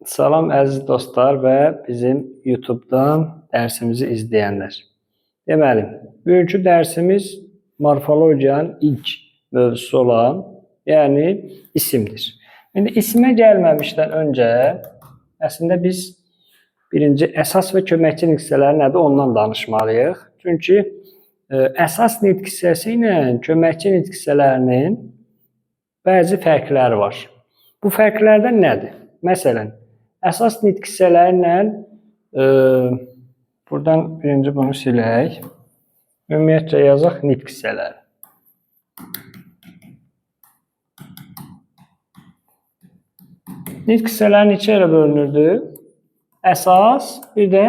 Salam əziz dostlar və bizim YouTube-dan dərsimizi izləyənlər. Deməli, bugünkü dərsimiz morfologiyanın ilk mövzusu olan, yəni isimdir. İndi ismə gəlməmişdən öncə əslində biz birinci əsas və köməkçi nitq hissələri nədir ondan danışmalıyıq. Çünki əsas nitq hissəsi ilə köməkçi nitq hissələrinin bəzi fərqləri var. Bu fərqlərdən nədir? Məsələn, əsas nitq hissələrlə buradan birinci bunu silək. Ümumiyyətcə yazaq nitq hissələri. Nitq hissələri neçə yerə bölünürdü? Əsas, bir də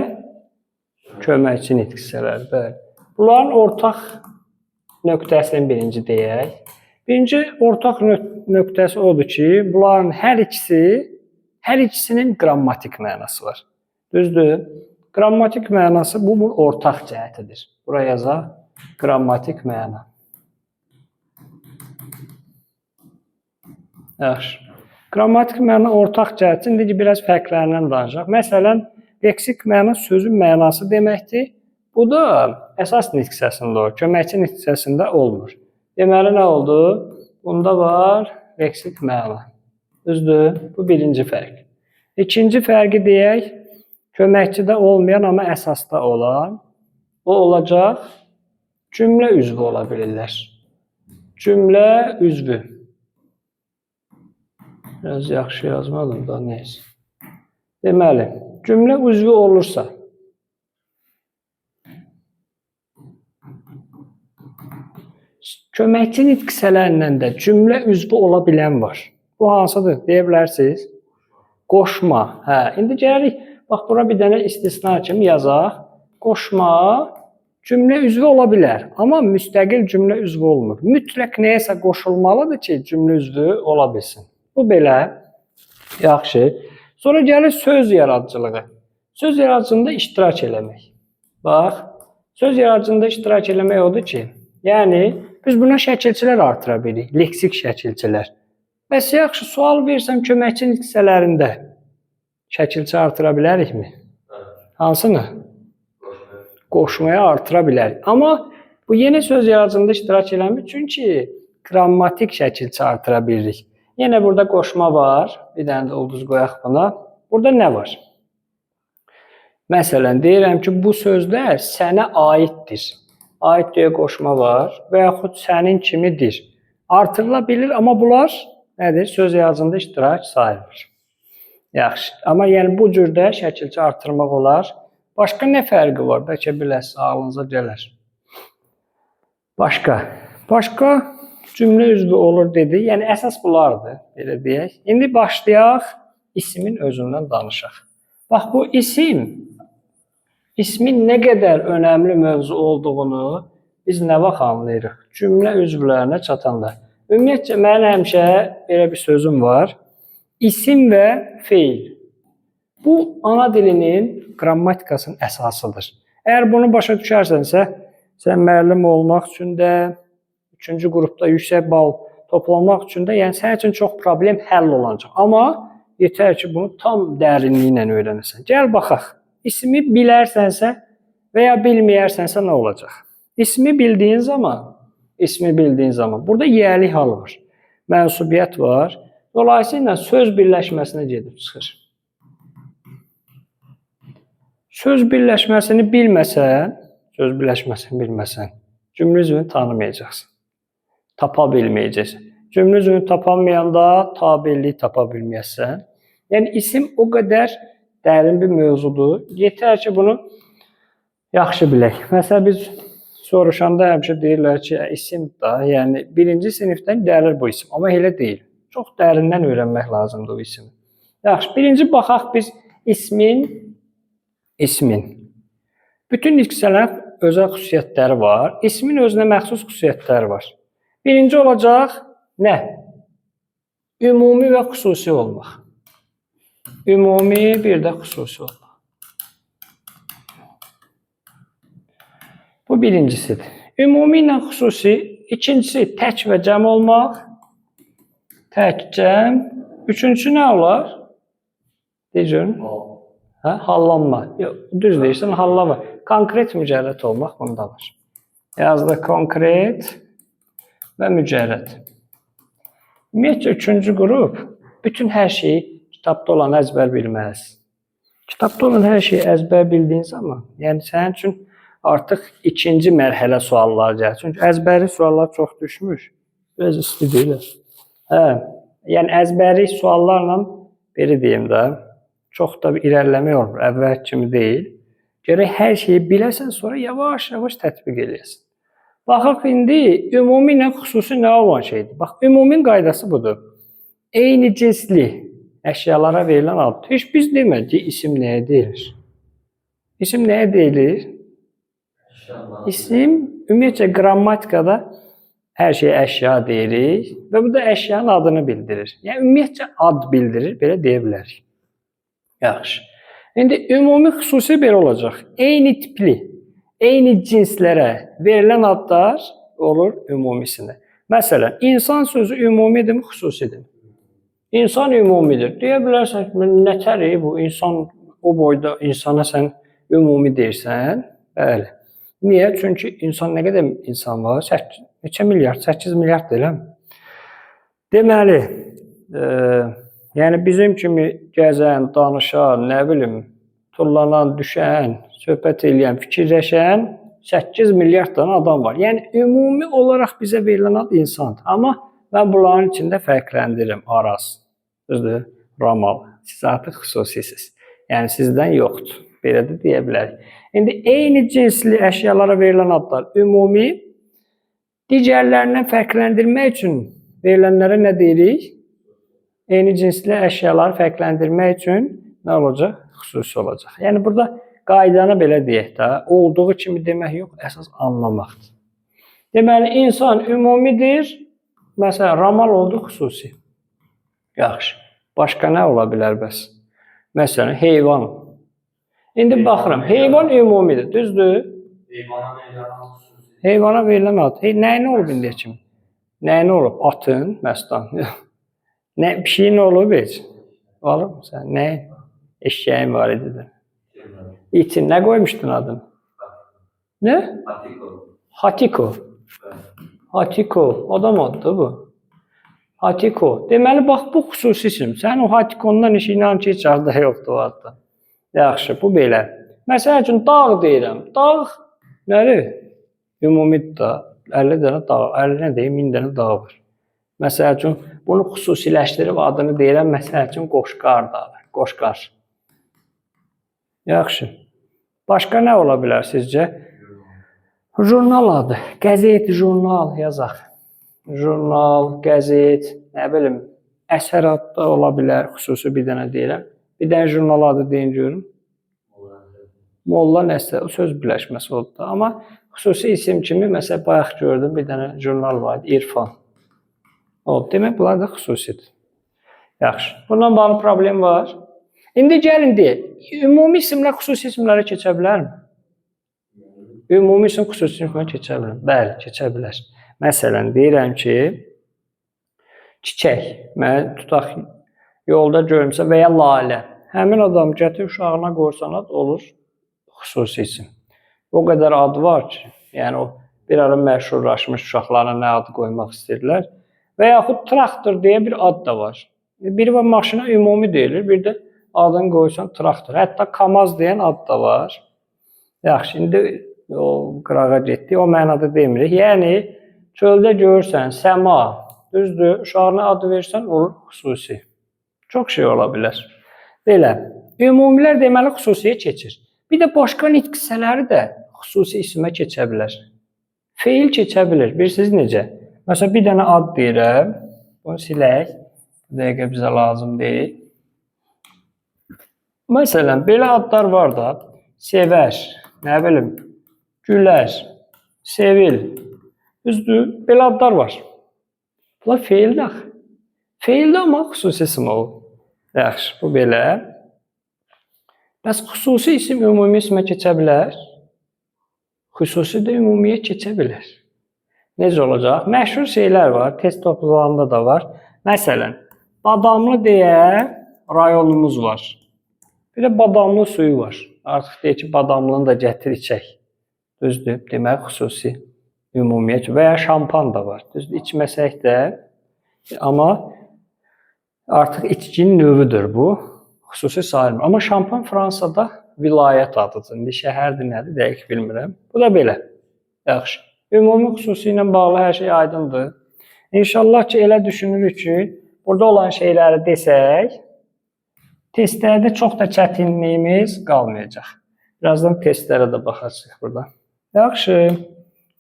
köməkçi nitq hissələri. Bəli. Bunların ortaq nöqtəsini birinci deyək. Birinci ortaq nöqtəsi odur ki, bunların hər ikisinin qrammatik mənası var. Düzdür? Qrammatik mənası bu ortaq cəhətidir. Buraya yazaq qrammatik məna. Yaxşı. Qrammatik məna ortaq cəhət. İndi biraz fərqlərindən danışaq. Məsələn, leksik məna sözün mənası deməkdir. Bu da əsas nitq hissəsində olur, köməkçi nitq hissəsində olmur. Deməli, nə oldu? Bunda var leksik məna. Düzdür? Bu birinci fərq. İkinci fərqi deyək, köməkçidə olmayan, amma əsasda olan, o olacaq, cümlə üzvü ola bilirlər. Cümlə üzvü. Biraz yaxşı yazmadım da, neyse. Deməli, cümlə üzvü olursa, köməkçi nitq hissələrindən də cümlə üzvü ola bilən var. Bu hansıdır? Deyə bilərsiniz. Qoşma. Hə, indi gəlirik. Bax, bura bir dənə istisna kimi yazaq. Qoşma cümlə üzvü ola bilər. Amma müstəqil cümlə üzvü olmur. Mütləq nəyəsə qoşulmalıdır ki, cümlə üzvü ola bilsin. Bu belə. Yaxşı. Sonra gəlir söz yaradıcılığı. Söz yaradıcılığında iştirak eləmək. Bax, söz yaradıcılığında iştirak eləmək odur ki, yəni biz buna şəkilçilər artıra bilirik. Leksik şəkilçilər. Bəs yaxşı, sual versəm köməkçi nitq hissələrində şəkilçi artıra bilərikmi? Hansını? Qoşmaya artıra bilərik. Amma bu yeni söz yaradıcılığında iştirak eləmir. Çünki qrammatik şəkilçi artıra bilirik. Yenə burada qoşma var. Bir dənə də ulduz qoyaq buna. Burada nə var? Məsələn, deyirəm ki, bu sözlər sənə aiddir. Aid deyə qoşma var və yaxud sənin kimidir. Artırıla bilir, amma bunlar nədir? Söz yaradıcılığında iştirak sayılır. Yaxşı. Amma yəni bu cürdə şəkilçi artırmaq olar. Başqa nə fərqi var? Bəlkə biləsiniz, ağlınıza gələr. Başqa cümlə üzvü olur dedi. Yəni əsas bunlardır, belə deyək. İndi başlayaq ismin özündən danışaq. Bax, bu ismin nə qədər önəmli mövzu olduğunu biz nə vaxt anlayırıq? Cümlə üzvlərinə çatanda. Ümumiyyətcə, mənim həmişə belə bir sözüm var. İsim və feil. Bu, ana dilinin qrammatikasının əsasıdır. Əgər bunu başa düşərsənsə, sən müəllim olmaq üçün də, 3-cü qrupda yüksək bal toplamaq üçün də, yəni sənin üçün çox problem həll olacaq. Amma yetər ki, bunu tam dərinliyi ilə öyrənəsən. Gəl baxaq. İsmi bilərsənsə və ya bilməyərsənsə nə olacaq? İsmi bildiyin zaman burada yiyəlik hal var. Mənsubiyyət var. Dolayısıyla söz birləşməsinə gedib çıxır. Söz birləşməsini bilməsən, cümlə üzvünü tanımayacaqsın. Tapa bilməyəcəksən. Cümlə üzvünü tapamayanda tabellik tapa bilməyəsən. Yəni isim o qədər dərin bir mövzudur. Yetər ki, bunu yaxşı bilək. Məsələn, biz soruşanda həmişə deyirlər ki, isim da, yəni birinci sinifdən gəlir bu isim. Amma elə deyil. Çox dərindən öyrənmək lazımdır o ismi. Yaxşı, birinci baxaq biz ismin. Bütün nitq hissələrin özəl xüsusiyyətləri var. İsmin özünə məxsus xüsusiyyətləri var. Birinci olacaq nə? Ümumi və xüsusi olmaq. Ümumi, bir də xüsusi olmaq. Bu birincisidir. Ümumi ilə xüsusi. İkincisi tək və cəm olmaq. Tək, cəm. Üçüncüsü nə olar? Deyəcəm. Hə, hallanma. Yox, düz deyirsən, hallama. Konkret mücərrəd olmaq bunda var. Yazdı konkret və mücərrəd. Ümumiyyətcə, üçüncü qrup bütün hər şeyi kitabda olan əzbər bilməz. Kitabda olan hər şeyi əzbər bildiyin zaman, yəni sənin üçün artıq ikinci mərhələ suallar gəlir. Çünki əzbəri suallar çox düşmüş. Biraz istəyirlər. Hə, yəni əzbəri suallarla biri deyim də, çox da irəliləmək olmur, əvvəl kimi deyil. Gərək hər şeyi biləsən, sonra yavaş-yavaş tətbiq eləyəsən. Baxaq, indi ümumi ilə xüsusi nə olan şeydir? Bax, ümumin qaydası budur. Eyni cinsli əşyalara verilən ad. Heç biz demədik ki, isim nəyə deyilir? İsim nəyə deyilir? İsim, ümumiyyətcə, qrammatikada hər şey əşya deyirik və bu da əşyanın adını bildirir. Yəni, ümumiyyətcə, ad bildirir, belə deyə bilərik. Yaxşı. İndi ümumi xüsusi belə olacaq. Eyni tipli, eyni cinslərə verilən adlar olur ümumisində. Məsələn, insan sözü ümumidir mi, xüsusidir mi? İnsan ümumidir. Deyə bilərsən ki, nətəri bu insan, o boyda insana sən ümumi deyirsən? Bəli. Niyə? Çünki insan nə qədər insan var? Neçə milyard? 8 milyard deyiləm. Deməli, yəni bizim kimi gəzən, danışan, nə bilim, tullanan, düşən, söhbət eləyən, fikirləşən 8 milyard dənə adam var. Yəni ümumi olaraq bizə verilən ad insandır. Amma mən bunların içində fərqləndirirəm. Araz, düzdür, Ramal. Siz artıq xüsusisiz. Yəni sizdən yoxdur. Belə də deyə bilərik. İndi eyni cinsli əşyalara verilən adlar ümumi, digərlərindən fərqləndirmək üçün verilənlərə nə deyirik? Eyni cinsli əşyaları fərqləndirmək üçün nə olacaq? Xüsusi olacaq. Yəni burada qaydanı belə deyək də, olduğu kimi demək yox, əsas anlamaqdır. Deməli, insan ümumidir, məsələn, Ramal oldu xüsusi. Yaxşı. Başqa nə ola bilər bəs? Məsələn, heyvan. İndi baxıram, heyvan ümumidir, düzdür? Heyvana verilən ad. Nəyini olub indi kimi? Nəyini olub? Atın, məsələn. Pişiyin olub heç? Olur mu sən? Nəyin? Eşyəyin var idi də. İtin, nə qoymuşdun adını? Nə? Hatiko. Hatiko. Adam adıdır bu. Hatiko. Deməli, bax, bu xüsusi isim. Sən o Hatikondan işi inan ki, heç arada yoxdur o adda. Yaxşı, bu belə. Məsəl üçün, dağ deyirəm. Dağ nədir? Ümumidir da. 50 dənə dağ, 50 nə deyim, 1000 dənə dağ var. Məsəl üçün, bunu xüsusiləşdirib adını deyirəm, məsəl üçün, Qoşqar dağı. Qoşqar. Yaxşı. Başqa nə ola bilər sizcə? Jurnal adı. Qəzet, jurnal yazaq. Jurnal, qəzet, nə bilim, əsər adı da ola bilər, xüsusi bir dənə deyirəm. Bir dənə jurnal adı deyin görün. Molla nəsə, o söz birləşməsi oldu da. Amma xüsusi isim kimi, məsələn, bayaq gördüm, bir dənə jurnal var, İrfan. Oldu. Demək, bunlar da xüsusidir. Yaxşı. Bundan bağlı problem var. İndi gəlin deyək, ümumi isimlər xüsusi isimlərə keçə bilərmi? Ümumi isim xüsusi isimlərə keçə bilər. Bəli, keçə bilər. Məsələn, deyirəm ki, çiçək, mən tutaq yolda görmüsə və ya lalə. Həmin adam gətir uşağına qoysan ad olur xüsusi isim. O qədər ad var ki, yəni o bir ara məşhurlaşmış uşaqlarına nə adı qoymaq istəyirlər. Və yaxud traktor deyə bir ad da var. Bir var maşına ümumi deyilir, bir də adını qoysan traktor. Hətta Kamaz deyən ad da var. Yaxşı, indi o qırağa getdi, o mənada demirik. Yəni, çöldə görürsən, səma, düzdür, uşağına adı versən, olur xüsusi. Çox şey ola bilər. Belə, ümumilər deməli xüsusiyə keçir. Bir də başqa nitq hissələri də xüsusi isimə keçə bilər. Feil keçə bilir, bilirsiniz necə? Məsələn, bir dənə ad deyirəm, bunu silək, bu dəqiqə bizə lazım deyil. Məsələn, belə adlar var da, sevər, nə bilim, gülər, sevil, düzdür, belə adlar var. Bunlar feildir axı. Feildir, amma xüsusi isim olur. Yaxşı, bu belə. Bəs xüsusi isim ümumi isimə keçə bilər? Xüsusi də ümumiyə keçə bilər. Necə olacaq? Məşhur şeylər var, test toplarında da var. Məsələn, Badamlı deyə rayonumuz var. Bir də badamlı suyu var. Artıq deyək ki, badamlını da gətir içək. Düzdür? Demək, xüsusi ümumiyyət və ya şampan da var. Düzdür? İçməsək də, amma artıq içkinin növüdür bu. Xüsusi sayılmır. Amma şampan Fransada vilayət adıdır. İndi şəhərdir, nədir, dəqiq bilmirəm. Bu da belə. Yaxşı. Ümumi xüsusi ilə bağlı hər şey aydındır. İnşallah ki, elə düşünürük ki, burada olan şeyləri desək, testlərdə çox da çətinliyimiz qalmayacaq. Birazdan testlərə də baxacaq burada. Yaxşı.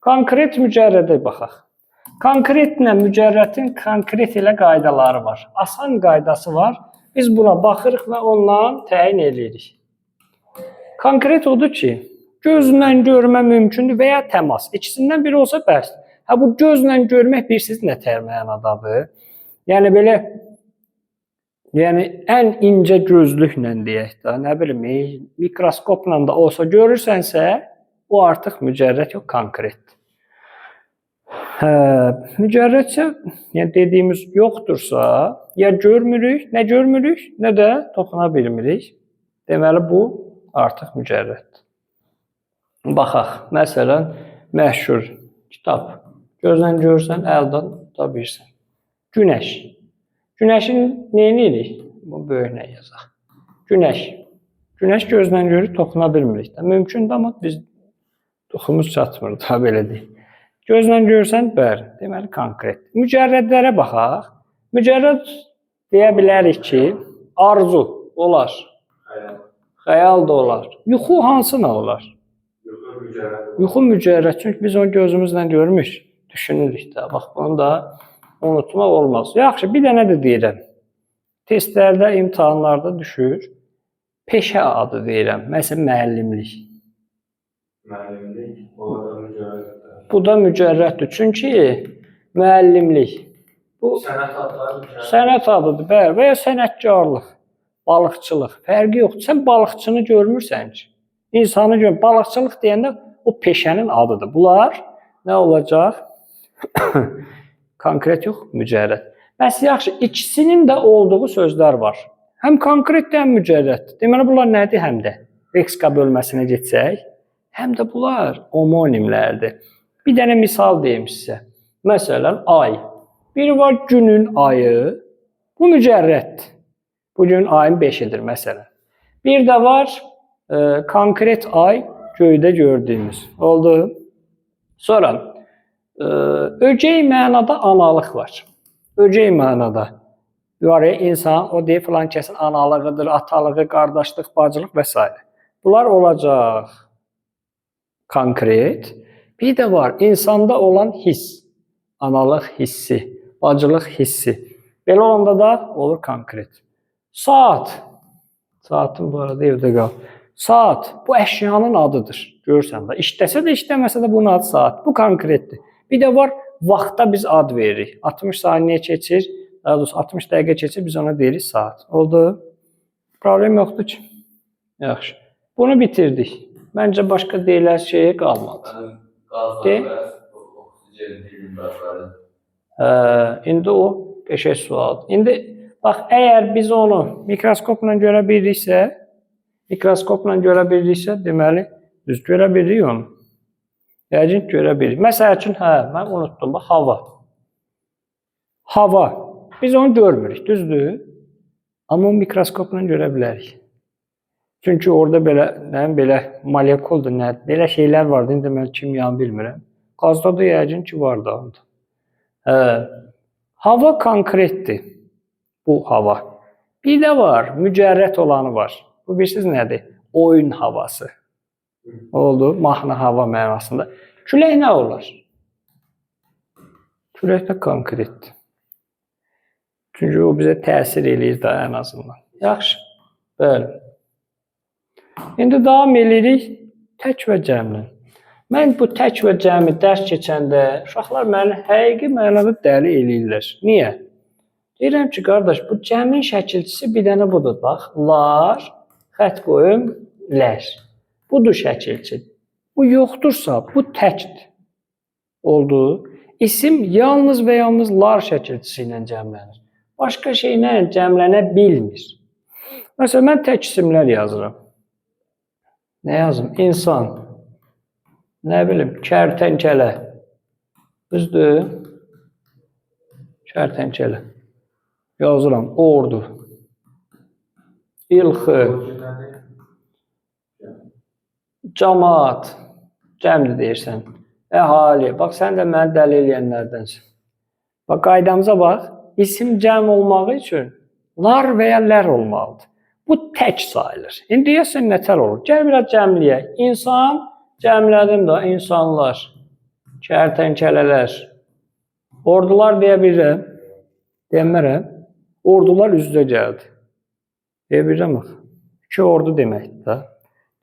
Konkret mücərrədə baxaq. Konkretlə mücərrətin konkret ilə qaydaları var. Asan qaydası var. Biz buna baxırıq və ondan təyin edirik. Konkret odur ki, gözlə görmə mümkündür və ya təmas. İkisindən biri olsa bəsdir. Bu gözlə görmək bilirsiniz nə mənadadır? Yəni belə, ən incə gözlüklə deyək də, nə bilim, mikroskopla da olsa görürsənsə, o artıq mücərrət yox, konkretdir. Mücərrətsə, yəni dediyimiz yoxdursa, ya görmürük, nə də toxuna bilmirik. Deməli, bu artıq mücərrətdir. Baxaq, məsələn, məşhur kitab. Gözlə görsən, əldən tuta bilirsən. Günəş. Günəşin neyini edirik? Bu böyüklə yazaq. Günəş. Günəş gözlə görür, toxuna bilmirik. Mümkündür, amma biz toxumuz çatmır, da belə deyil. Gözlə görsən, bəli, deməli, konkret. Mücərrədlərə baxaq. Mücərrəd deyə bilərik ki, arzu olar. Xəyal da olar. Yuxu hansına olar? Yuxu mücərrəd. Çünki biz onu gözümüzlə görmüş, düşünürük də. Bax, bunu da unutmaq olmaz. Yaxşı, bir dənə də deyirəm. Testlərdə, imtahanlarda düşür. Peşə adı deyirəm. Məsələn, müəllimlik. Müəllimlik, o da mücərrəddir. Bu da mücərrəddir. Çünki müəllimlik. Bu sənət adıdır, bəli, və ya sənətkarlıq, balıqçılıq. Fərqi yoxdur. Sən balıqçını görmürsən ki. İnsanı görmür. Balıqçılıq deyəndə o peşənin adıdır. Bunlar nə olacaq? Konkret yox, mücərrəd. Bəs yaxşı, ikisinin də olduğu sözlər var. Həm konkretdir, həm mücərrəddir. Deməli, bunlar nədir həm də? Leksika bölməsinə getsək, həm də bunlar homonimlərdir. Bir dənə misal deyim sizə. Məsələn, ay. Biri var günün ayı. Bu mücərrəddir. Bugün ayın 5-idir məsələn. Bir də var konkret ay göydə gördüyümüz. Oldu. Sonra ögey mənada analıq var. Ögey mənada. Var ya, insan, o deyir filan kəsin analığıdır, atalığı, qardaşlıq, bacılıq və s. Bunlar olacaq konkret. Bir də var insanda olan hiss. Analıq hissi, bacılıq hissi. Belə olanda da olur konkret. Saat. Saatın bu arada evdə qal. Saat. Bu əşyanın adıdır. Görürsən də. İşləsə də, işləməsə də bunun adı saat. Bu konkretdir. Bir də var vaxta biz ad veririk. 60 saniyə keçir, daha doğrusu 60 dəqiqə keçir, biz ona deyirik saat. Oldu. Problem yoxdur ki. Yaxşı. Bunu bitirdik. Məncə başqa deyilən şey qalmadı. İndi o peşə sualdır. İndi bax, əgər biz onu mikroskopla görə biliriksə, deməli, düz görə bilirik onu. Yəqin görə bilirik. Məsəl üçün, mən unutdum, bax, hava. Hava. Biz onu görmürük, düzdür? Amma mikroskopla görə bilərik. Çünki orada belə molekuldur, belə şeylər vardı, indi mən kimyanı bilmirəm. Qazda da yəqin ki, var da onda. Hava konkretdir, bu hava. Bir də var, mücərrət olanı var. Bu bilirsiniz nədir? Oyun havası. Oldu, mahnı hava mənasında. Külək nə olar? Külək də konkretdir. Çünki o bizə təsir eləyir da ən azından. Yaxşı, bəli. İndi davam edirik tək və cəmlə. Mən bu tək və cəmi dərs keçəndə uşaqlar məni həqiqi mənada dəli eləyirlər. Niyə? Deyirəm ki, qardaş, bu cəmin şəkilçisi bir dənə budur. Bax, lar, xət qoyum, lər. Budur şəkilçi. Bu yoxdursa, bu təkdir. Oldu. İsim yalnız və yalnız lar şəkilçisi ilə cəmlənir. Başqa şeylə cəmlənə bilmir. Məsələn, mən tək isimlər yazıram. Nə yazım? İnsan. Nə bilim, kərtənkələ. Düzdür? Kərtənkələ. Yazıram. Ordu. İlxı. Camaat. Cəmdir deyirsən. Əhali. Bax, sən də məni dəli eləyənlərdənsən. Bax, qaydamıza bax. İsim cəm olmağı üçün lar və ya lər olmalıdır. Bu tək sayılır. İndi deyəsən nətər olur? Gəl biraz cəmləyək. İnsan, cəmlədim də, insanlar, kərtənkələlər. Ordular deyə bilirəm. Demərəm. Ordular üzdə gəldi. Deyə bilirəm bax. 2 ordu deməkdir də.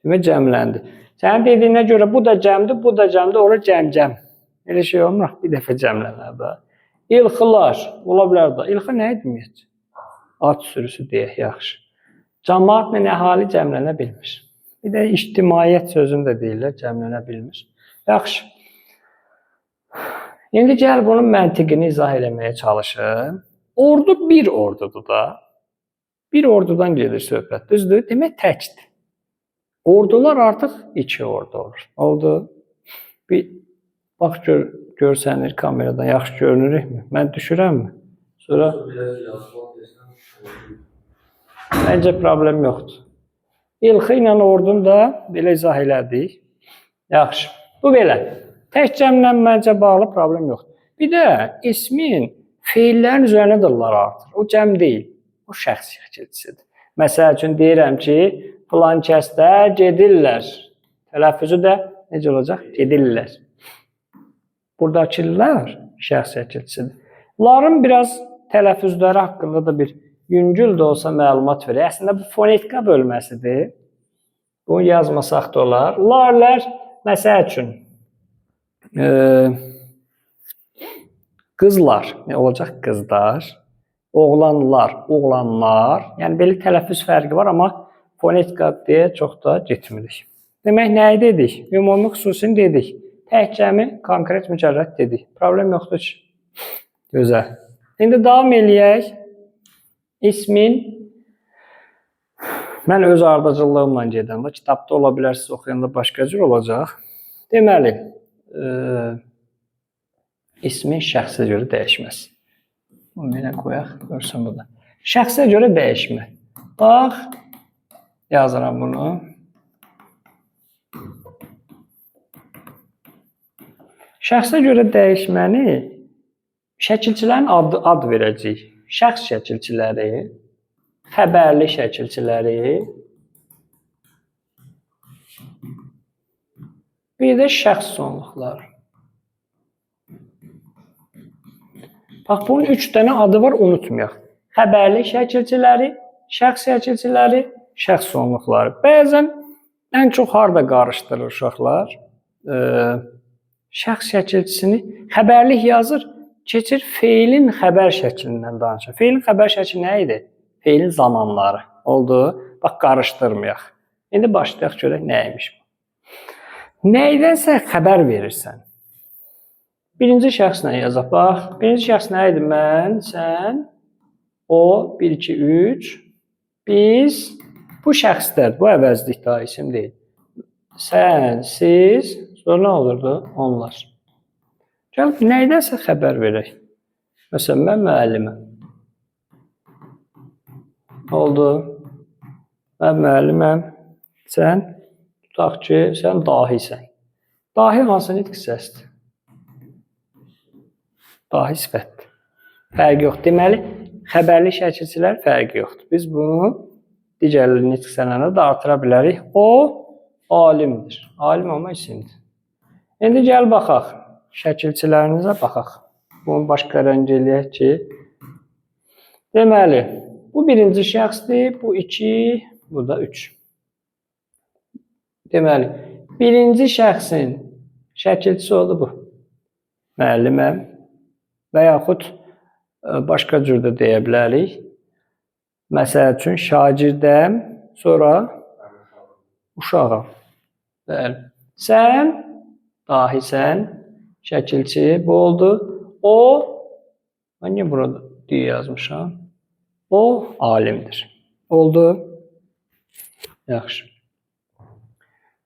Demək cəmləndi. Sənin dediyinə görə bu da cəmdir, bu da cəmdir, ora cəm-cəm. Elə şey olmur, bir dəfə cəmlənər də. İlxılar, ola bilər də. İlxı nə deməkdir? At sürüsü deyək, yaxşı. Cəmaatla əhali cəmlənə bilmir. Bir də ictimaiyyət sözünü də deyirlər, cəmlənə bilmir. Yaxşı. İndi gəl bunun məntiqini izah eləməyə çalışım. Ordu bir ordudur da. Bir ordudan gedir söhbət, düzdür? Demək təkdir. Ordular artıq 2 ordu olur. Oldu. Bir bax görsənir kameradan, yaxşı görünürükmü? Mən düşürəmmi? Sonra məncə problem yoxdur. İlxı ilə ordunu da belə izah elədik. Yaxşı. Bu belə. Tək cəmlənməcə bağlı problem yoxdur. Bir də ismin feillərin üzərinə dırlar artır. O cəm deyil. O şəxs şəkilçisidir. Məsəl üçün deyirəm ki, filan kəsdə gedirlər. Tələffüzü də necə olacaq? Gedirlər. Buradakılar şəxs şəkilçisidir. Ların biraz tələffüzləri haqqında da bir yüngül də olsa məlumat verir. Əslində bu fonetika bölməsidir. Bunu yazmasaq da olar. Larlər, məsəl üçün, qızlar, nə olacaq? Qızlar. Oğlanlar, oğlanlar. Yəni, belə tələffüz fərqi var, amma fonetika deyə çox da getmirik. Demək, nəyi dedik? Ümumi xüsusini dedik. Tək cəmi, konkret mücərrəd dedik. Problem yoxdur ki. Gözəl. İndi davam eləyək. İsmin mən öz ardıcıllığımla gedən. Kitabda ola bilər, siz oxuyanda başqa cür olacaq. Deməli, ismin şəxsə görə dəyişməz. Bunu belə qoyaq, görsün burada. Şəxsə görə dəyişmə. Bax, yazıram bunu. Şəxsə görə dəyişməni şəkilçilərin ad verəcəyik. Şəxs şəkilçiləri, xəbərli şəkilçiləri, bir də şəxs sonluqları. Bax, bunun 3 dənə adı var, unutmayaq. Xəbərli şəkilçiləri, şəxs şəkilçiləri, şəxs sonluqları. Bəzən ən çox harda qarışdırır uşaqlar? Şəxs şəkilçisini xəbərlik yazır, keçir feilin xəbər şəklindən danışır. Feilin xəbər şəkli nə idi? Feilin zamanları. Oldu? Bax, qarışdırmayaq. İndi başlayaq görək nəymiş bu. Nəydənsə xəbər verirsən. Birinci şəxslə yazaq. Bax, birinci şəxs nə idi? Mən, sən, o, 1, 2, 3, biz, bu şəxslər, bu əvəzlik daha isim deyil. Sən, siz, sonra nə olurdu? Onlar. Gəl, nəydənsə xəbər verək. Məsələn, mən müəlliməm. Oldu. Mən müəlliməm. Sən, tutaq ki, sən dahisən. Dahi hansı nitq səsdir? Dahi sifətdir. Fərqi yoxdur. Deməli, xəbərli şəkilçilər fərqi yoxdur. Biz bunu digər nitq sənədə də artıra bilərik. O, alimdir. Alim olma isimdir. İndi gəl baxaq. Şəkilçilərinizə baxaq. Bunu başqa rəng eləyək ki. Deməli, bu birinci şəxsdir, bu 2, bu da 3. Deməli, birinci şəxsin şəkilçisi oldu bu. Müəlliməm. Və yaxud başqa cür də deyə bilərik. Məsəl üçün, şagirdəm, sonra uşağam. Bəli. Sən, dahisən, şəkilçi, bu oldu. O, mən niyə burada deyə yazmışam? O, alimdir. Oldu. Yaxşı.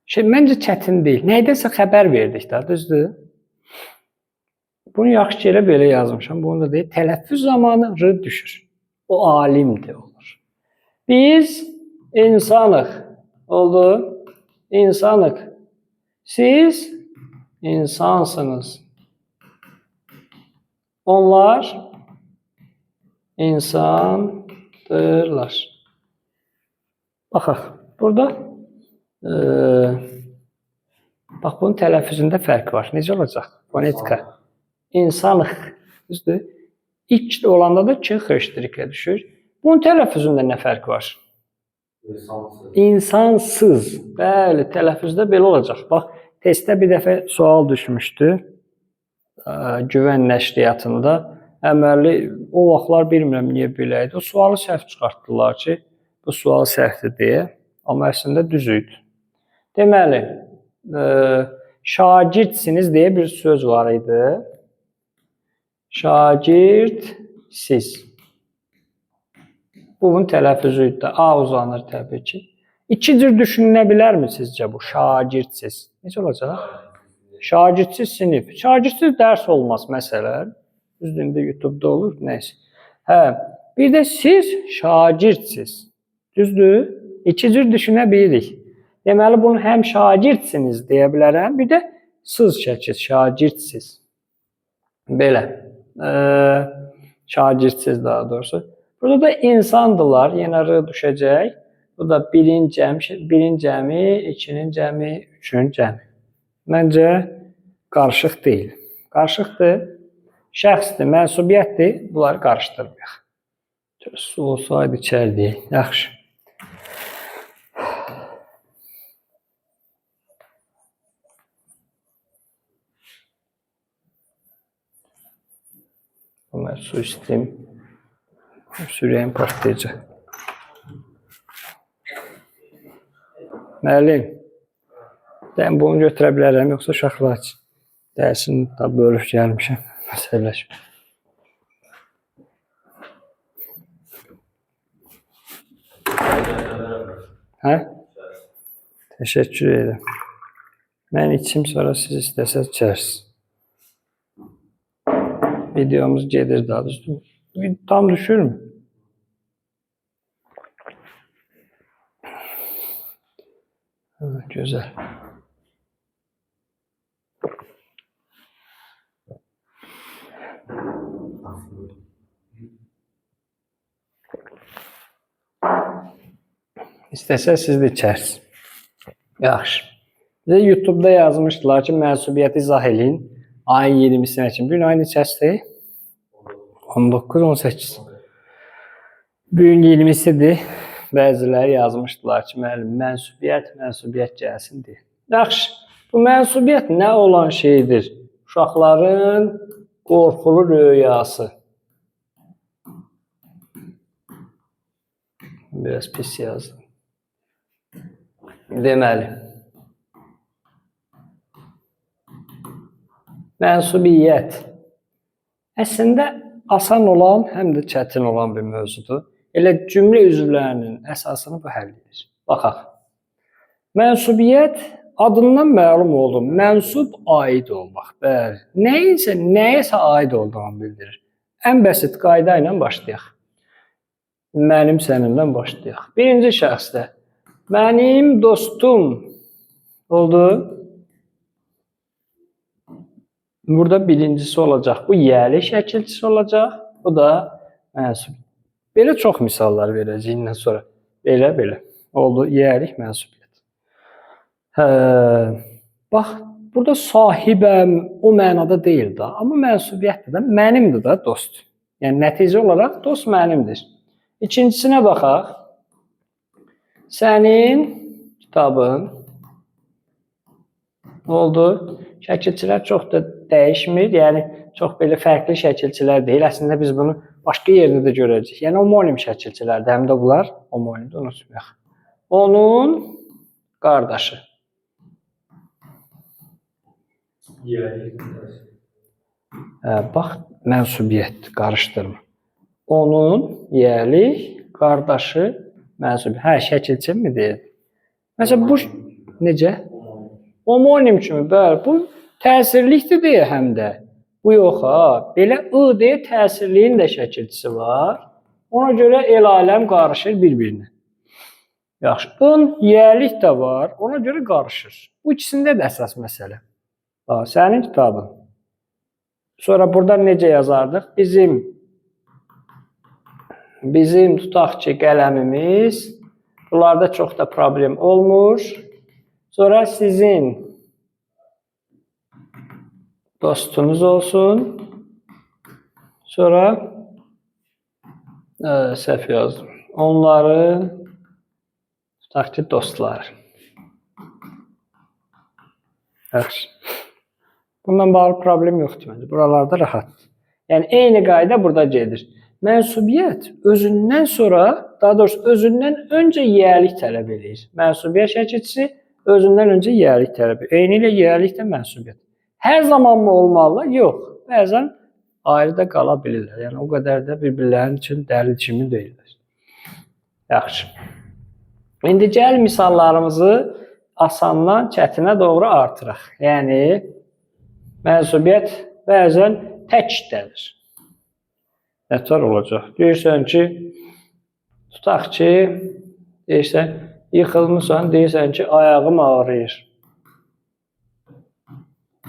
Şimdi məncə çətin deyil. Nəydəsə xəbər verdik də, düzdür? Bunu yaxşı yerə belə yazmışam. Bunu da deyil. Tələffüz zamanı r düşür. O alimdir olur. Biz insanıq. Oldu? İnsanıq. Siz insansınız. Onlar insandırlar. Baxaq. Burada bax bunun tələffüzündə fərq var. Necə olacaq? Fonetika. İnsanıq. Düzdür? İlk olanda da ki xəştirikə düşür. Bunun tələffüzündə nə fərq var? İnsansız. İnsansız. Bəli, tələffüzdə belə olacaq. Bax, testdə bir dəfə sual düşmüşdü. Güvən nəşriyyatında. Əməli, o vaxtlar bilmirəm niyə belə idi. O sualı səhv çıxartdılar ki, bu sual səhvdir deyə. Amma əslində düz idi. Deməli, şagirdsiniz deyə bir söz var idi. Şagirtsiz. Bunun tələffüzü idi. A uzanır təbii ki. İki cür düşünülə bilərmi sizcə bu? Şagirtsiz. Necə olacaq? Şagirtsiz sinif. Şagirtsiz dərs olmaz məsələn. Düzdür, YouTube-da olur, nəysə. Hə, bir də siz şagirtsiz. Düzdür? İki cür düşünə bilirik. Deməli, bunu həm şagirdsiniz deyə bilərəm, bir də siz şəkil, şagirtsiz. Belə. Şagirtsiz daha doğrusu. Burada da insandırlar, yenə r düşəcək. Bu da birin cəmi, ikinin cəmi, üçün cəmi. Məncə qarışıq deyil. Qarışıqdır, şəxsdir, mənsubiyyətdir. Bunları qarışdırmayaq. Su olsaydı içərdik. Yaxşı. Bunlar su istim. Sürəyim partlayacaq. Müəllim, mən bunu götürə bilərəm, yoxsa uşaqlar üçün? Dərsini da bölüb gəlmişəm. Məsələşmə. Hə? Təşəkkür edirəm. Mən içim, sonra siz istəsəz içərsiniz. Videomuz gedir daha düzdür. Tam düşür mü? Güzel. İstəsəz siz də içərsiniz. Yaxşı. Bizə YouTube-da yazmışdılar ki, mənsubiyyəti izah eləyin. Ayın 20-sinə kimi. Bugün ayın neçəsidir? 19-18. Bugün 20-sidir. Bəziləri yazmışdılar ki, müəllim, mənsubiyyət gəlsin deyə. Yaxşı, bu mənsubiyyət nə olan şeydir? Uşaqların qorxulu rüyası. Biraz pis yazdım. Deməli, mənsubiyyət əslində asan olan, həm də çətin olan bir mövzudur. Elə cümlə üzvlərinin əsasını bu həll edir. Baxaq. Mənsubiyyət adından məlum oldu. Mənsub aid olmaq. Bəli. Nəyəsə aid olduğunu bildirir. Ən bəsit qayda ilə başlayaq. Mənim səninlə başlayaq. Birinci şəxsdə mənim dostum oldu. Burada birincisi olacaq. Bu yəli şəkilçisi olacaq. Bu da mənsub. Belə çox misallar verəcəyindən sonra. Belə. Oldu. Yəlik mənsubiyyət. Bax, burada sahibəm o mənada deyil də. Amma mənsubiyyətdir də. Mənimdir də dost. Yəni, nəticə olaraq dost mənimdir. İkincisinə baxaq. Sənin kitabın oldu. Şəkilçilər çox da dəyişmir. Yəni, çox belə fərqli şəkilçilər deyil. Əslində biz bunu başqa yerdə də görəcəyik. Yəni, homonim şəkilçilərdir. Həm də bunlar homonimdir, unutmayaq. Onun qardaşı. Bax, mənsubiyyət, qarışdırma. Onun yəli, qardaşı, mənsubiyyət. Hə, şəkilçi mi deyil? Məsələn, bu necə? Homonim kimi, bəli, bu təsirlikdir deyə həm də. Bu yox ha, belə I deyə təsirliyin də şəkilçisi var. Ona görə el aləm qarışır bir-birinə. Yaxşı, ın, yəlik də var, ona görə qarışır. Bu ikisində də əsas məsələ. Bax, sənin kitabın. Sonra burada necə yazardıq? Bizim tutaq ki, qələmimiz, bunlarda çox da problem olmur. Sonra sizin dostunuz olsun. Sonra səhv yazdım. Onların tutaq ki, dostları. Yaxşı. Bundan bağlı problem yoxdur məncə. Buralarda rahatdır. Yəni eyni qayda burada gedir. Mənsubiyyət özündən sonra, daha doğrusu özündən öncə yiyəlik tələb edir. Mənsubiyyət şəkilçisi özündən öncə yiyəlik tələb edir. Eyni ilə yiyəlik də mənsubiyyət. Hər zaman mı olmalı? Yox. Bəzən ayrı da qala bilirlər. Yəni o qədər də bir-birlərinin üçün dəlil kimi deyirlər. Yaxşı. İndi gəl misallarımızı asandan çətinə doğru artıraq. Yəni mənsubiyyət bəzən tək işlədir. Nətər olacaq? Deyirsən ki, tutaq ki, deyirsən, yıxılmışsan, deyirsən ki, ayağım ağrıyır.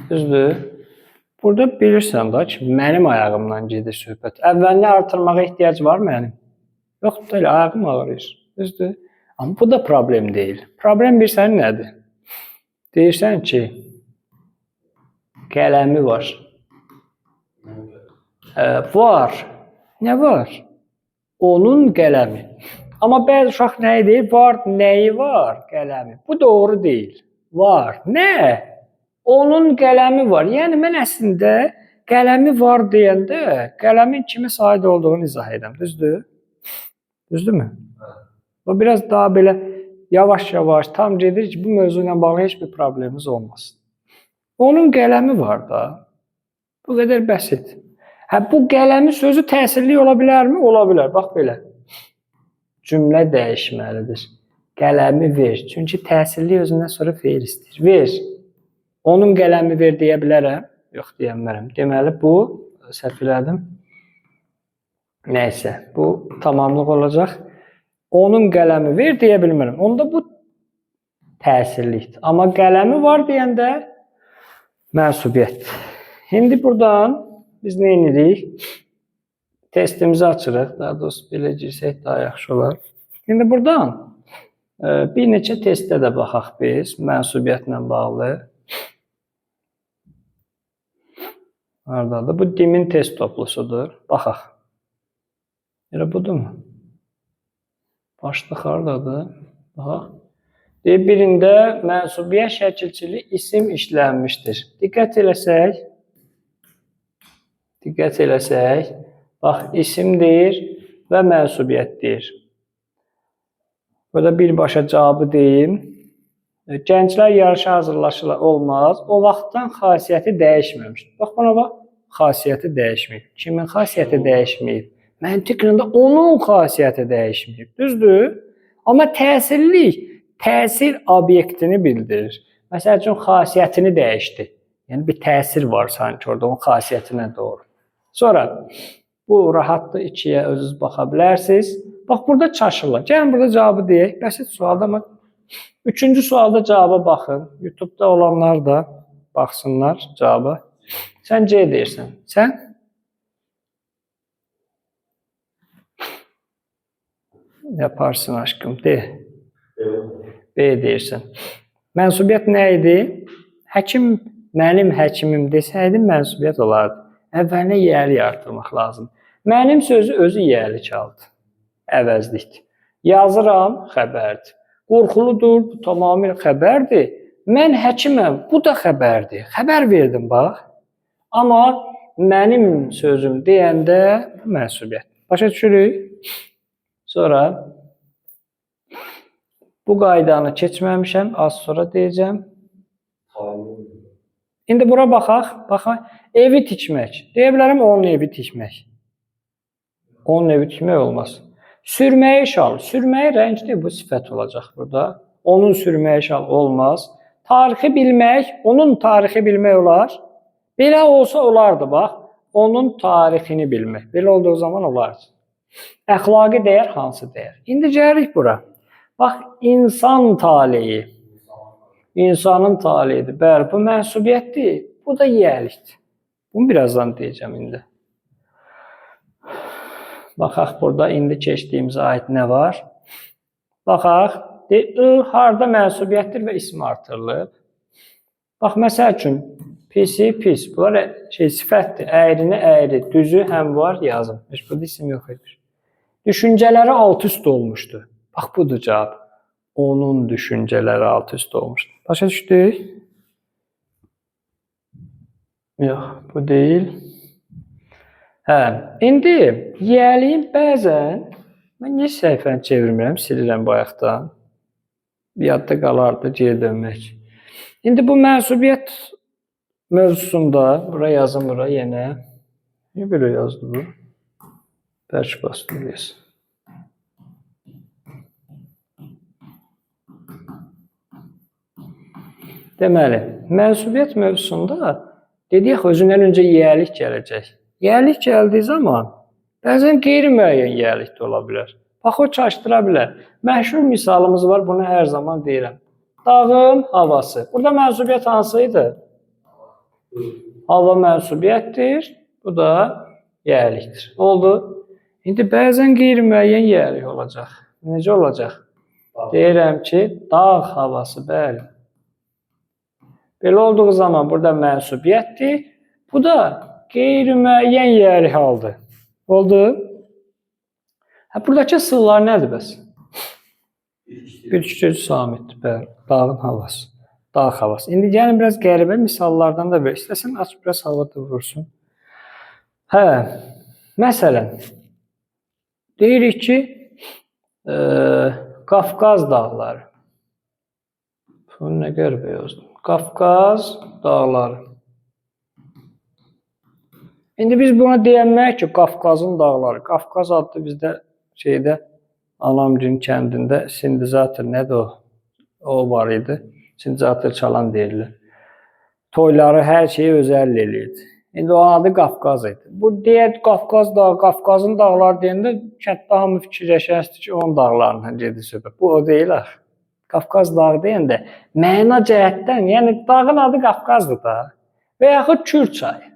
Düzdür? Burada bilirsən da ki, mənim ayağımdan gedir söhbət. Əvvəlini artırmağa ehtiyac var mənim. Yoxdur, elə ayağım ağrıyır. Düzdür? Amma bu da problem deyil. Problem bilirsən nədir? Deyirsən ki, qələmi var. Var. Nə var? Onun qələmi. Amma bəzi uşaq nəyi deyir? Var, nəyi var? Qələmi. Bu doğru deyil. Var. Nə? Onun qələmi var. Yəni mən əslində qələmi var deyəndə qələmin kimisə aid olduğunu izah edirəm. Düzdür? Düzdürmü? Bu biraz daha belə yavaş-yavaş tam gedir ki, bu mövzu ilə bağlı heç bir problemimiz olmasın. Onun qələmi var da. Bu qədər bəsit. Bu qələmi sözü təsirli ola bilərmi? Ola bilər. Bax belə. Cümlə dəyişməlidir. Qələmi ver. Çünki təsirli özündən sonra feil istəyir. Ver. Onun qələmi ver deyə bilərəm. Yox, deyəmərəm. Deməli, bu səhv elədim. Nəysə, bu tamamlıq olacaq. Onun qələmi ver deyə bilmərəm. Onda bu təsirlikdir. Amma qələmi var deyəndə mənsubiyyətdir. İndi buradan biz nə edirik? Testimizi açırıq. Daha doğrusu belə girsək daha yaxşı olar. İndi buradan bir neçə testə də baxaq biz mənsubiyyətlə bağlı. Haradadır? Bu dimin test toplusudur. Baxaq. Elə budurmu? Başlıq haradadır? Baxaq. Birində mənsubiyyət şəkilçili isim işlənmişdir. Diqqət eləsək, bax, isim deyir və mənsubiyyət deyir. Burada birbaşa cavabı deyim. Gənclər yarışa hazırlaşırlar, olmaz. O vaxtdan xasiyyəti dəyişməmişdir. Bax, buna bax, xasiyyəti dəyişməyib. Kimin xasiyyəti dəyişməyib? Məntiqində onun xasiyyəti dəyişməyib. Düzdür? Amma təsirlik, təsir obyektini bildirir. Məsəl üçün, xasiyyətini dəyişdi. Yəni, bir təsir var sanki orada, onun xasiyyətinə doğru. Sonra, bu rahatlı ikiyə özünüz baxa bilərsiniz. Bax, burada çaşırlar. Gəlin, burada cavabı deyək. Bəsit sualda, amma üçüncü sualda cavaba baxın. YouTube-da olanlar da baxsınlar cavaba. Sən C deyirsən. Sən? Yaparsın aşkım. D. B deyirsən. Mənsubiyyət nə idi? Həkim, mənim həkimim desəydim mənsubiyyət olardı. Əvvəlinə yiyəlik artırmaq lazım. Mənim sözü özü yiyəlik aldı. Əvəzlikdir. Yazıram, xəbərdir. Qorxuludur, bu tamamilə xəbərdir. Mən həkiməm, bu da xəbərdir. Xəbər verdim, bax. Amma mənim sözüm deyəndə mənsubiyyət. Başa düşürük? Sonra bu qaydanı keçməmişəm, az sonra deyəcəm. İndi bura baxaq. Evi tikmək. Deyə bilərəm, onun evi tikmək. Onun evi tikmək olmaz. Sürməyi şal. Sürməyi rəngdir, bu sifət olacaq burada. onun sürməyə şal olmaz. Tarixi bilmək, onun tarixi bilmək olar. Belə olsa olardı, bax. Onun tarixini bilmək. Belə olduğu zaman olardı. Əxlaqi dəyər hansı dəyər? İndi gəlirik bura. Bax, insan taleyi. İnsanın taleyidir. Bəli, bu mənsubiyyətdir. Bu da yiyəlikdir. Bunu birazdan deyəcəm indi. Baxaq, burada indi keçdiyimiz aid nə var? Baxaq, harda mənsubiyyətdir və ism artırılıb. Bax, məsəl üçün, pisi, pis. Bunlar sifətdir. Əyrini, əyri, düzü, həmvar yazın. Burada isim yox edir. Düşüncələri alt-üst olmuşdu. Bax, budur cavab. Onun düşüncələri alt-üst olmuşdu. Başa düşdük? Yox, bu deyil. Hə, indi yiyəliyin bəzən, mən niyə səhifəni çevirmirəm, silirəm bayaqdan. Yadda qalardı geri dönmək. İndi bu mənsubiyyət mövzusunda, bura yazım, bura yenə. Niyə belə yazdı bu? Bərk bastırıyız. Deməli, mənsubiyyət mövzusunda dedik, özündən öncə yiyəlik gələcək. Yiyəlik gəldiyi zaman bəzən qeyri-müəyyən yiyəlik də ola bilər. Bax, o çaşdıra bilər. Məşhur misalımız var, bunu hər zaman deyirəm. Dağın havası. Burada mənsubiyyət hansıydı? Hava mənsubiyyətdir. Bu da yiyəlikdir. Oldu. İndi bəzən qeyri-müəyyən yiyəlik olacaq. Necə olacaq? Deyirəm ki, dağ havası, bəli. Belə olduğu zaman burada mənsubiyyətdir. Bu da qeyri-müəyyən yiyəlik haldır. Oldu. Buradakı sığlar nədir bəs? Bitki sözü samitdir, bəli. Dağın havası. Dağ havası. İndi gəlin biraz qəribə misallardan da ver. İstəsən aç biraz havada vursun. Hə, məsələn, deyirik ki, Qafqaz dağları. Bunu nə qəribə yazdım? Qafqaz dağları. İndi biz buna deyəməyik ki, Qafqazın dağları. Qafqaz adlı bizdə Anamgün kəndində sindizator nədir o? O var idi. Sindizator çalan deyirlər. Toyları, hər şeyi özəllə eləyirdi. İndi o adı Qafqaz idi. Bu deyək Qafqaz dağı, Qafqazın dağları deyəndə kənddə hamı fikirləşərdi ki, onun dağlarından gedir söhbət. Bu o deyil axı. Qafqaz dağı deyəndə məna cəhətdən, yəni dağın adı Qafqazdır da. Və yaxud Kür çayı.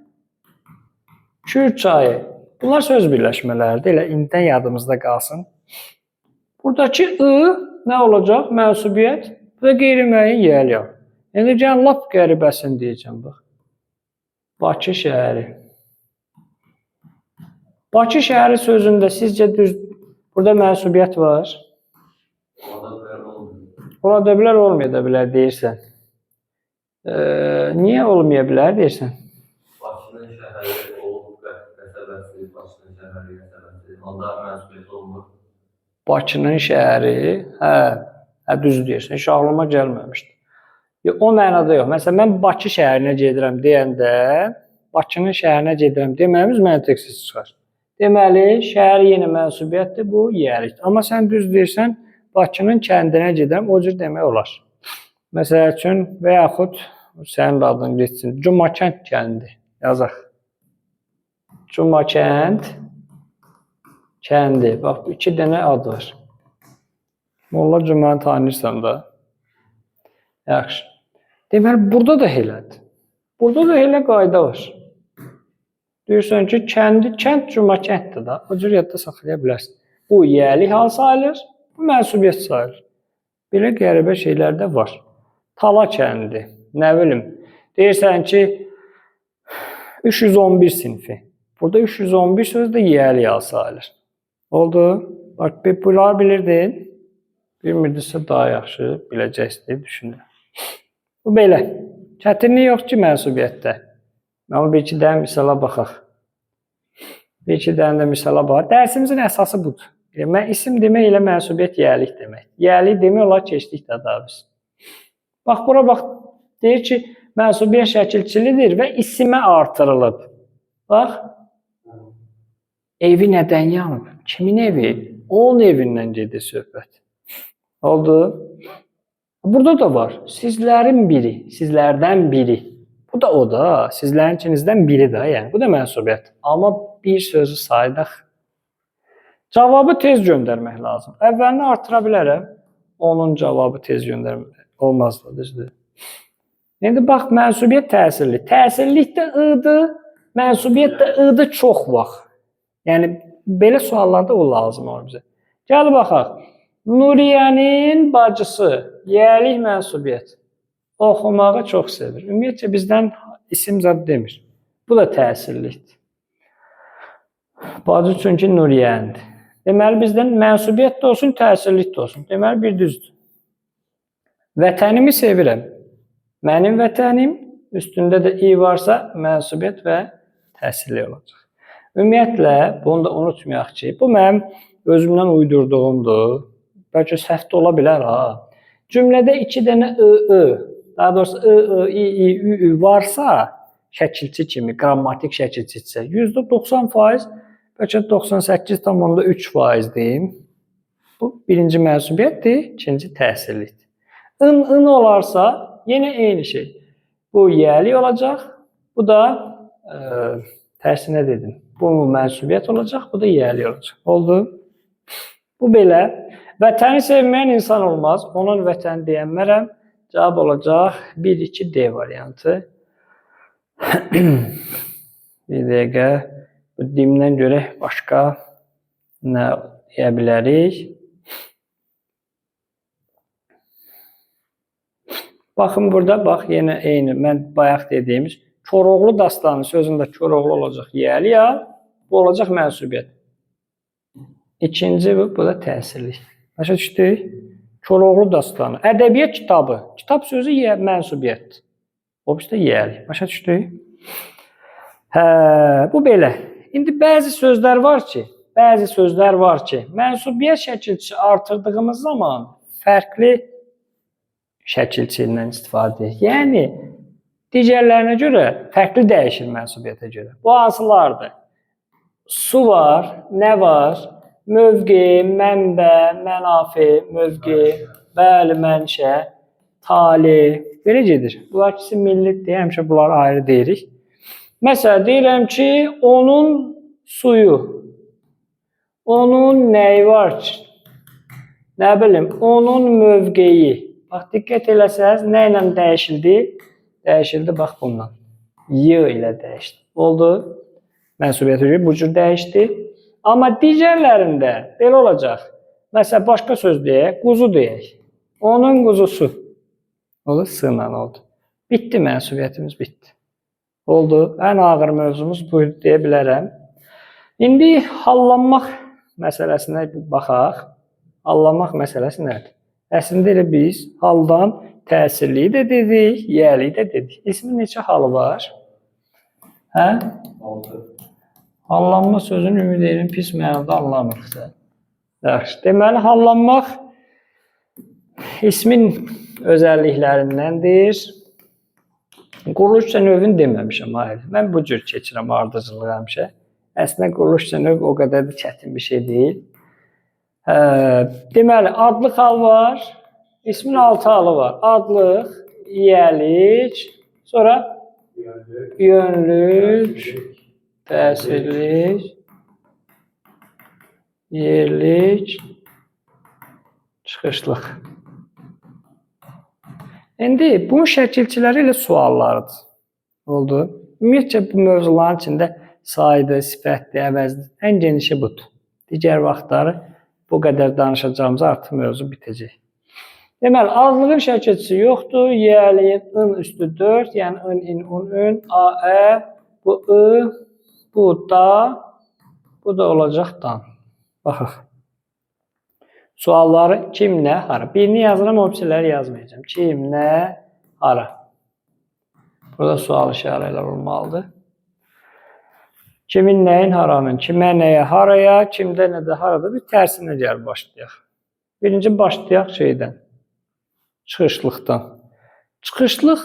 Kür çayı. Bunlar söz birləşmələridir. Elə indidən yadımızda qalsın. Buradakı I nə olacaq? Mənsubiyyət və qeyri-müəyyən yiyəlik. İndi gəlin lap qəribəsini deyəcəm bax. Bakı şəhəri. Bakı şəhəri sözündə sizcə düz burada mənsubiyyət var? Ola da bilər, olmaya da bilər deyirsən. Niyə olmaya bilər deyirsən? Bakının şəhəri olub qəsəbəsi, Bakının şəhəri qəsəbəsi. Onda mənsubiyyət olmur. Bakının şəhəri, düz deyirsən. Heç ağlıma gəlməmişdi. O mənada yox. Məsələn, mən Bakı şəhərinə gedirəm deyəndə, Bakının şəhərinə gedirəm deməmiz məntiqsiz çıxar. Deməli, şəhər yenə mənsubiyyətdir, bu yiyəlikdir. Amma sən düz deyirsən, Bakının kəndinə gedirəm, o cür demək olar. Məsəl üçün, və yaxud sənin adın geçsin, Cumakənd kəndi yazaq. Cumakənd kəndi. Bax, 2 dənə ad var. Molla Cumanı tanıyırsan da. Yaxşı. Deməli, burada da elədir. Burada da elə qayda var. Deyirsən ki, kənd Cumakənddir da. O cür yadda saxlaya bilərsən. Bu yiyəlik hal sayılır, bu mənsubiyyət sayılır. Belə qəribə şeylər də var. Tala kəndi, nə bilim. Deyirsən ki, 311 sinfi. Burada 311 söz də yiyəlik hal sayılır. Oldu. Bax, bunlar bilirdin. Bilmirdirsə daha yaxşı biləcəksin deyə düşünürəm. Bu belə. Çətinlik yox ki, mənsubiyyətdə. Amma bir-iki dənə misala baxaq. Bir-iki dənə də misala baxaq. Dərsimizin əsası budur. Mən isim demək ilə mənsubiyyət yiyəlik demək. Yiyəlik demək olar keçdik də daha biz. Bax, bura bax. Deyir ki, mənsubiyyət şəkilçilidir və isimə artırılıb. Bax. Evi nədən yanıb? Kimin evi? Onun evindən gedir söhbət. Oldu. Burada da var. Sizlərin biri, sizlərdən biri. Bu da o da, sizlərin içinizdən biri də, yəni bu da mənsubiyyət. Amma bir sözü saydıq. Cavabı tez göndərmək lazım. Əvvəlini artıra bilərəm. Onun cavabı tez göndərmək olmaz da, düzdür? İndi bax, mənsubiyyət təsirli. Təsirlik də I-dır, mənsubiyyət də I-dır çox vaxt. Yəni, belə suallarda o lazım olur bizə. Gəl baxaq. Nuriyənin bacısı, yiyəlik mənsubiyyət. Oxumağı çox sevir. Ümumiyyətcə, bizdən isim zad demir. Bu da təsirlikdir. Bacı çünki Nuriyəndir. Deməli, bizdən mənsubiyyət də olsun, təsirlik də olsun. Deməli, bir düzdür. Vətənimi sevirəm. Mənim vətənim, üstündə də I varsa, mənsubiyyət və təsirli olacaq. Ümumiyyətlə, bunu da unutmayaq ki, bu mənim özümdən uydurduğumdur. Bəlkə səhv də ola bilər, ha. Cümlədə 2 dənə I, daha doğrusu I, I, Ü varsa, şəkilçi kimi, qrammatik şəkilçidirsə, %90%, bəlkə 98,3% deyim. Bu birinci mənsubiyyətdir, ikinci təsirlikdir. In olarsa, yenə eyni şey. Bu yiyəlik olacaq, bu da tərsinə dedim. Bu mənsubiyyət olacaq, bu da yiyəlik olacaq. Oldu? Bu belə. Vətəni sevməyən insan olmaz. Onun vətəni deyənmərəm. Cavab olacaq 1-2-D variantı. Bir dəqiqə. Bu dimdən görək başqa nə deyə bilərik. Baxın burada, bax, yenə eyni, mən bayaq dediyimiz Koroğlu dastanı sözündə Koroğlu olacaq yiyəli ya, bu olacaq mənsubiyyət. İkinci bu da təsirlik. Başa düşdük? Koroğlu dastanı. Ədəbiyyat kitabı. Kitab sözü mənsubiyyətdir. O bizdə yiyəli. Başa düşdük? Hə, bu belə. İndi bəzi sözlər var ki, mənsubiyyət şəkilçisi artırdığımız zaman fərqli şəkilçi ilə istifadə edir. Yəni, digərlərinə görə fərqli dəyişir mənsubiyyətə görə. Bu hansılardır? Su var, nə var? Mövqe, mənbə, mənafi, mövqe, bəli, mənşə, tali. Belə gedir. Bunlar ikisi millidir, həmişə bunları ayrı deyirik. Məsələn, deyirəm ki, onun suyu, onun nəyi var ki? Nə bilim, onun mövqeyi. Bax, diqqət eləsəz, nə ilə dəyişildi? Dəyişildi, bax, bundan. Y ilə dəyişdi. Oldu. Mənsubiyyətə görə bu cür dəyişdi. Amma digərlərində belə olacaq. Məsələn, başqa söz deyək, quzu deyək. Onun quzusu. Olur, sığla oldu. Bitdi, mənsubiyyətimiz bitdi. Oldu. Ən ağır mövzumuz buydu, deyə bilərəm. İndi hallanmaq məsələsinə baxaq. Hallanmaq məsələsi nədir? Əslində elə biz haldan təsirliyi də dedik, yiyəliyi də dedik. İsmin neçə halı var? Hə? 6. Hallanma sözünü ümid edirəm pis mənada anlamırıq. Yaxşı. Deməli, hallanmaq ismin özəlliklərindəndir. Quruluşca növünü deməmişəm, hayır. Mən bu cür keçirəm ardıcılığı həmişə. Əslində quruluşca növ o qədər də çətin bir şey deyil. Deməli, adlıq hal var, ismin 6 halı var. Adlıq, yiyəlik, sonra yönlük, təsirlik, yerlik, çıxışlıq. İndi bunun şəkilçiləri ilə suallarıdır. Oldu. Ümumiyyətcə bu mövzuların içində saydı, sifətli, əvəzli, ən genişi budur. Digər vaxtları bu qədər danışacağımız artıq mövzu bitəcək. Deməli, adlığın şəkilçisi yoxdur. Yiyəliyin ın üstü 4, yəni ın, in, un, ün, a, ə, bu ı, bu da, bu da olacaq dan. Baxaq. Sualları kim, nə, hara. Birini yazıram, o birisiləri yazmayacağım. Kim, nə, hara. Burada sual işarələr olmalıdır. Kimin, nəyin, haranın, kimə, nəyə, haraya, kimdə, nədə, harada bir tərsinə gəl başlayaq. Birinci başlayaq şeydən, çıxışlıqdan. Çıxışlıq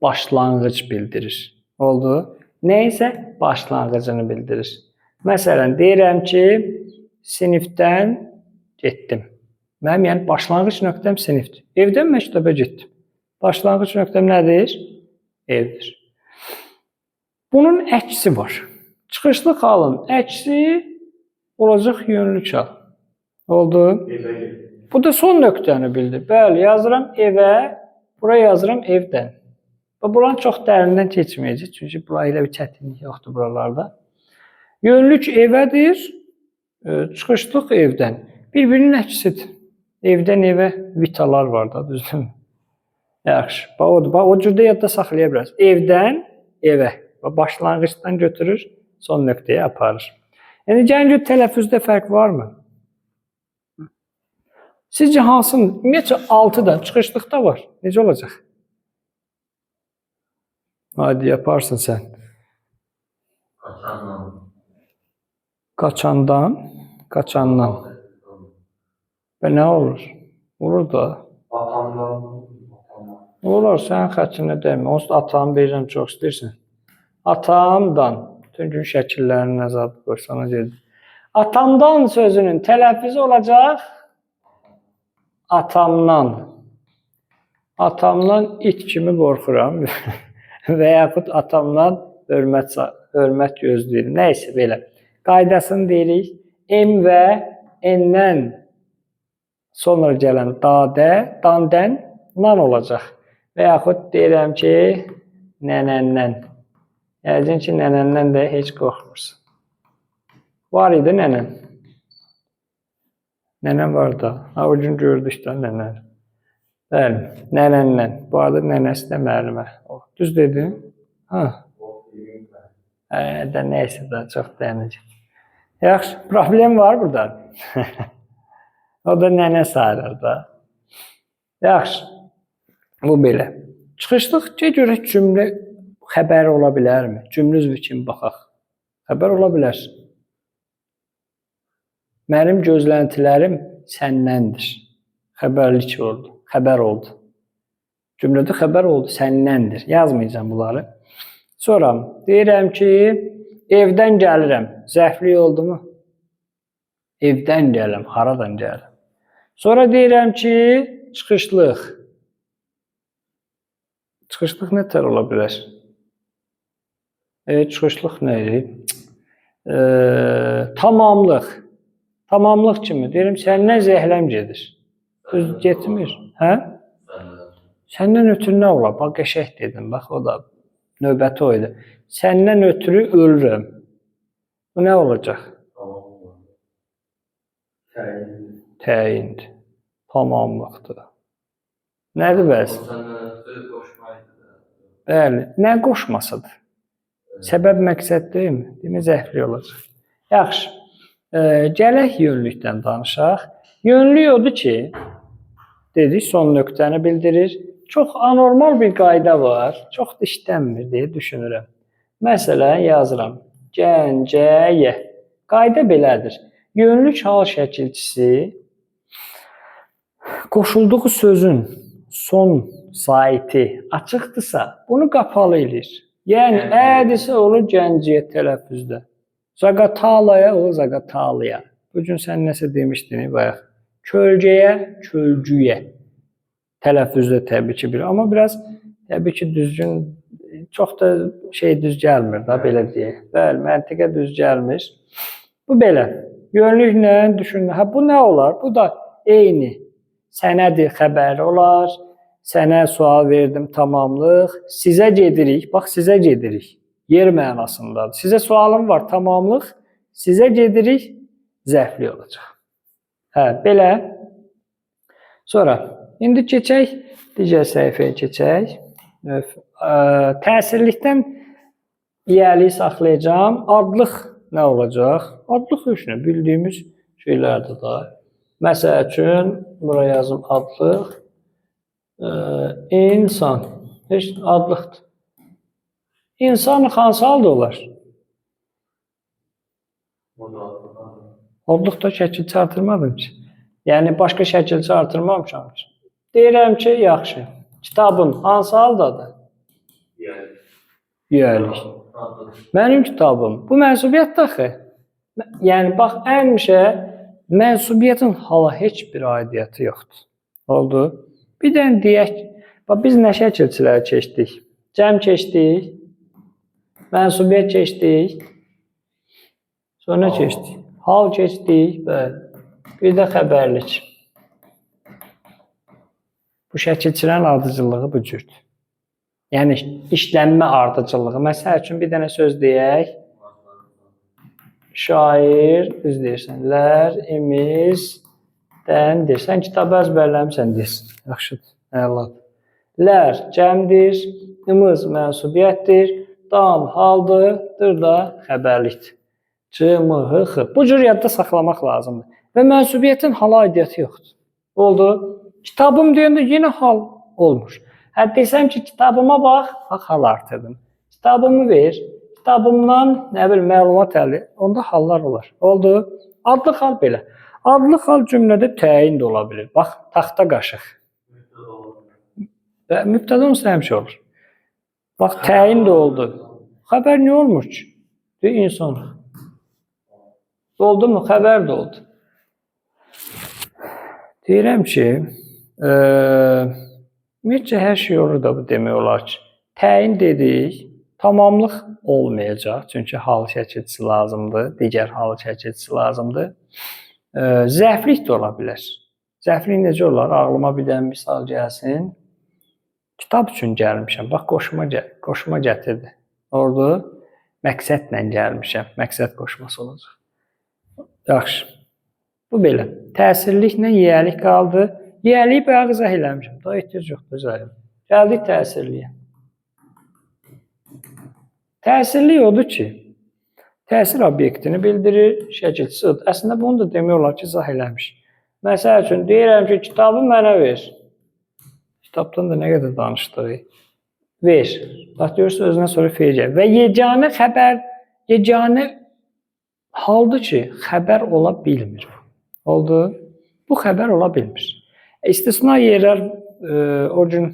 başlanğıc bildirir. Oldu. Nə isə başlanğıcını bildirir. Məsələn, deyirəm ki, sinifdən getdim. Mənim yəni başlanğıc nöqtəm sinifdir. Evdən məktəbə getdim. Başlanğıc nöqtəm nədir? Evdir. Bunun əksi var. Çıxışlı halın əksi olacaq yönlü hal. Oldu? Bu da son nöqtəni bildir. Bəli, yazıram evə, buraya yazıram evdən. Və buranı çox dərindən keçməyəcək. Çünki burayla bir çətinlik yoxdur buralarda. Yönlük evədir, çıxışlıq evdən. Bir-birinin əksidir. Evdən evə vitalar var da, düzdürmü? Yaxşı. Bax, o cürdə yadda saxlaya bilərsiniz. Evdən evə. Başlanğıcdan götürür, son nöqtəyə aparır. Yəni, gəlin gör, tələffüzdə fərq varmı? Sizcə hansının? Ümumiyyətcə 6-da, çıxışlıqda var. Necə olacaq? Hadi, yaparsın sən. Qaçandan. Qaçandan. Və nə olur? Olur da. Atamdan. Olur, sən xətrinə dəymə. Onsuz da atamı verirəm, çox istəyirsən. Atamdan. Bütün gün şəkillərini nəzarət qoysana gedir. Atamdan sözünün tələffüzü olacaq. Atamdan. Atamdan it kimi qorxuram. Və yaxud atamdan hörmət gözləyirəm. Nəysə belə. Qaydasını deyirik. M və N-dən sonra gələn dan-dən nan olacaq. Və yaxud deyirəm ki, nənəndən. Yəqin ki, nənəndən də heç qorxmursun. Var idi nənən. Nənən var da. O gün gördük də nənən. Bəli, nənəndən. Bu arada nənəsi də müəllimə. Düz dedim? Nəysə də çox dəyənəcək. Yaxşı, problem var burada. O da nənə sayılır da. Yaxşı, bu belə. Çıxışlıq görək cümlə xəbəri ola bilərmi? Cümlə üzvü kimi baxaq. Xəbər ola bilər. Mənim gözləntilərim səndəndir. Xəbərlik oldu. Xəbər oldu. Cümlədə xəbər oldu, səndəndir. Yazmayacağım bunları. Sonra deyirəm ki, evdən gəlirəm. Zərflik oldu mu? Evdən gəlirəm. Haradan gəlirəm? Sonra deyirəm ki, çıxışlıq. Çıxışlıq nə tər ola bilər? Çıxışlıq nə idi? Tamamlıq. Tamamlıq kimi. Deyirəm, səndən zəhləm gedir. Düz getmir. Hə? Səndən ötürü nə ola? Bax, qəşək dedim. Bax, o da növbəti o idi. Səndən ötürü ölürəm. Bu nə olacaq? Təyindir. Tamamlıqdır. Nədir bəs? Bəli. Nə qoşmasıdır? Səbəb məqsəd deyilmi? Demək, zəhvli olacaq. Yaxşı. Gələk yönlükdən danışaq. Yönlük odur ki, dedik, son nöqtəni bildirir. Çox anormal bir qayda var. Çox da işlənmir deyə düşünürəm. Məsələn, yazıram. Gəncəyə. Qayda belədir. Yönlük hal şəkilçisi qoşulduğu sözün son saiti açıqdırsa, bunu qapalı edir. Yəni, ədisə olur Gəncəyə tələffüzdə. Zaqatalaya olur Zaqatalaya. Bugün sən nəsə demişdin, bayaq. Kölgəyə, kölgüyə. Tələffüzdə təbii ki bir. Amma biraz təbii ki düzgün, çox da düz gəlmir da, belə deyək. Bəli, məntiqə düz gəlmir. Bu belə. Yönlüklə düşünün. Bu nə olar? Bu da eyni. Sənədir, xəbəri olar. Sənə sual verdim, tamamlıq. Sizə gedirik. Bax, sizə gedirik. Yer mənasındadır. Sizə sualım var, tamamlıq. Sizə gedirik, zərfli olacaq. Hə, belə. Sonra, indi keçək, digər səhifəyə keçək. Təsirlikdən iyəliyi saxlayacağım. Adlıq nə olacaq? Adlıq üçün bildiyimiz şeylərdir da. Məsəl üçün, buraya yazım adlıq. İnsan. Heç adlıqdır. İnsan hansı halda olar? Adlıqda şəkil artırmadım ki. Yəni, başqa şəkil artırmamışam ki. Deyirəm ki, yaxşı. Kitabın hansı haldadır? Yiyəlik. Mənim kitabım. Bu mənsubiyyətdir axı. Yəni, bax, həmişə Mənsubiyyətin hala heç bir aidiyyəti yoxdur. Oldu? Bir dənə deyək, biz nə şəkilçiləri keçdik? Cəm keçdik, mənsubiyyət keçdik, sonra nə keçdik? Hal keçdik, bir də xəbərlik. Bu şəkilçilərin ardıcıllığı bu cürdür. Yəni, işlənmə ardıcıllığı. Məsəl üçün, bir dənə söz deyək. Şair, düz deyirsən, lər, imiz, dən deyirsən, kitabı əzbərləmişsən deyirsən. Yaxşıdır, əladır. Lər, cəmdir, imiz, mənsubiyyətdir, dan, haldır, dır da xəbərlikdir. C, M, H, X. Bu cür yadda saxlamaq lazımdır. Və mənsubiyyətin hala aidiyyəti yoxdur. Oldu? Kitabım deyəndə yenə hal olmur. Desəm ki, kitabıma bax, hal artırdım. Kitabımı ver, kitabımdan məlumat əldə, onda hallar olar. Oldu? Adlı hal belə. Adlı hal cümlədə təyin də ola bilir. Bax, taxta qaşıq. Mübtəda olsa həmişə olur. Bax, təyin də oldu. Xəbər nə olmur ki? Deyir insan. Oldu mu? Xəbər də oldu. Deyirəm ki, ümumiyyətcə hər şey olur da bu demək olar ki, təyin dedik, tamamlıq olmayacaq. Çünki hal şəkilçisi lazımdır, digər hal şəkilçisi lazımdır. Zəiflik də ola bilər. Zəiflik necə olar? Ağlıma bir dənə misal gəlsin. Kitab üçün gəlmişəm. Bax, qoşuma gətirdi. Orada məqsədlə gəlmişəm. Məqsəd qoşması olacaq. Yaxşı. Bu belə. Təsirliklə yiyəlik qaldı. Yiyəliyi bəyə izah eləmişəm. Daha ehtiyac yoxdur özəlim. Gəldik təsirliyə. Təsirlik odur ki, təsir obyektini bildirir, şəkilçisi. Əslində bunu da demək olar ki, izah eləmiş. Məsəl üçün, deyirəm ki, kitabı mənə ver. Kitabdan da nə qədər danışdıq? Ver. Bax, görürsün, özünə sonra feil gəlir. Və yeganə xəbər, yeganə haldır ki, xəbər ola bilmir. Oldu? Bu xəbər ola bilmir. İstisna yerlər o gün,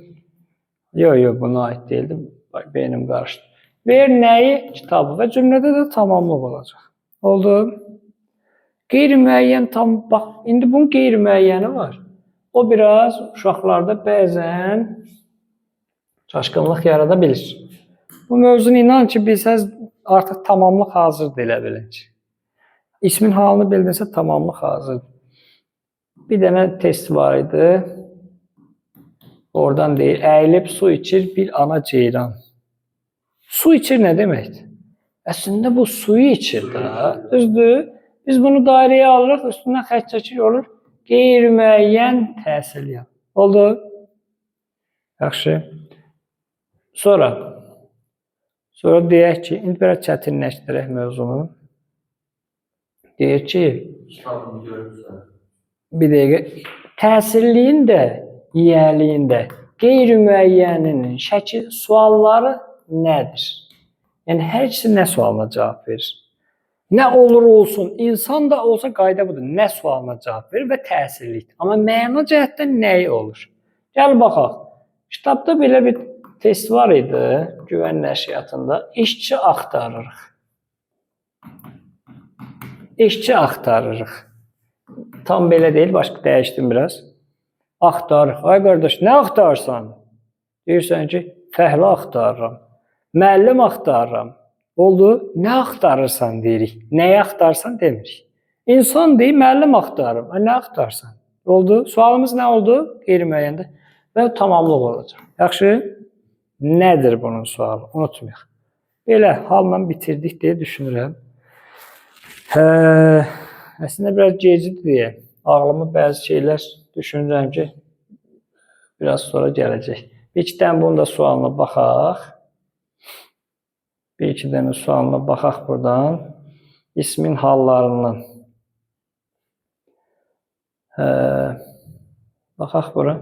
yox, buna aid deyildi, beynim qarışdı. Ver nəyi? Kitabı və cümlədə də tamamlıq olacaq. Oldu? Qeyri-müəyyən tam, bax, indi bunun qeyri-müəyyəni var. O biraz uşaqlarda bəzən çaşqınlıq yarada bilir. Bu mövzunu inan ki, bilsəz artıq tamamlıq hazırdır elə bilin ki. İsmin halını bildirsə tamamlıq hazırdır. Bir dənə test var idi. Oradan deyir, əyilib su içir bir ana ceyran. Su içir nə deməkdir? Əslində bu suyu içir də, düzdür? Biz bunu dairəyə alırıq, üstündən xətt çəkir olur. Qeyri-müəyyən təsirli. Oldu? Yaxşı. Sonra deyək ki, indi biraz çətinləşdirək mövzunu. Deyək ki, bir dəqiqə, təsirliyin də, yiyəliyin də, qeyri-müəyyəninin şəkil, sualları nədir? Yəni, hər ikisi nə sualına cavab verir? Nə olur olsun, insan da olsa qayda budur. Nə sualına cavab verir və təsirlidir. Amma məna cəhətdən nəyi olur? Gəl baxaq. Kitabda belə bir test var idi, güvən nəşriyyatında. İşçi axtarırıq. İşçi axtarırıq. Tam belə deyil, başqa dəyişdim biraz. Axtarırıq. Ay qardaş, nə axtarırsan? Deyirsən ki, fəhlə axtarıram. Müəllim axtarıram. Oldu? Nə axtarırsan deyirik. Nəyi axtarsan demirik. İnsan deyir, müəllim axtarıram. Nə axtarsan? Oldu? Sualımız nə oldu? Qeyri-müəyyəndə. Və tamamlıq olacaq. Yaxşı? Nədir bunun sualı? Unutmayaq. Belə halla bitirdik deyə düşünürəm. Əslində biraz gecidir deyə. Ağlıma bəzi şeylər düşünürəm ki, biraz sonra gələcək. Bir-iki dənə bunun da sualına baxaq. Bir-iki dənə sualına baxaq buradan. İsmin hallarından. Baxaq bura.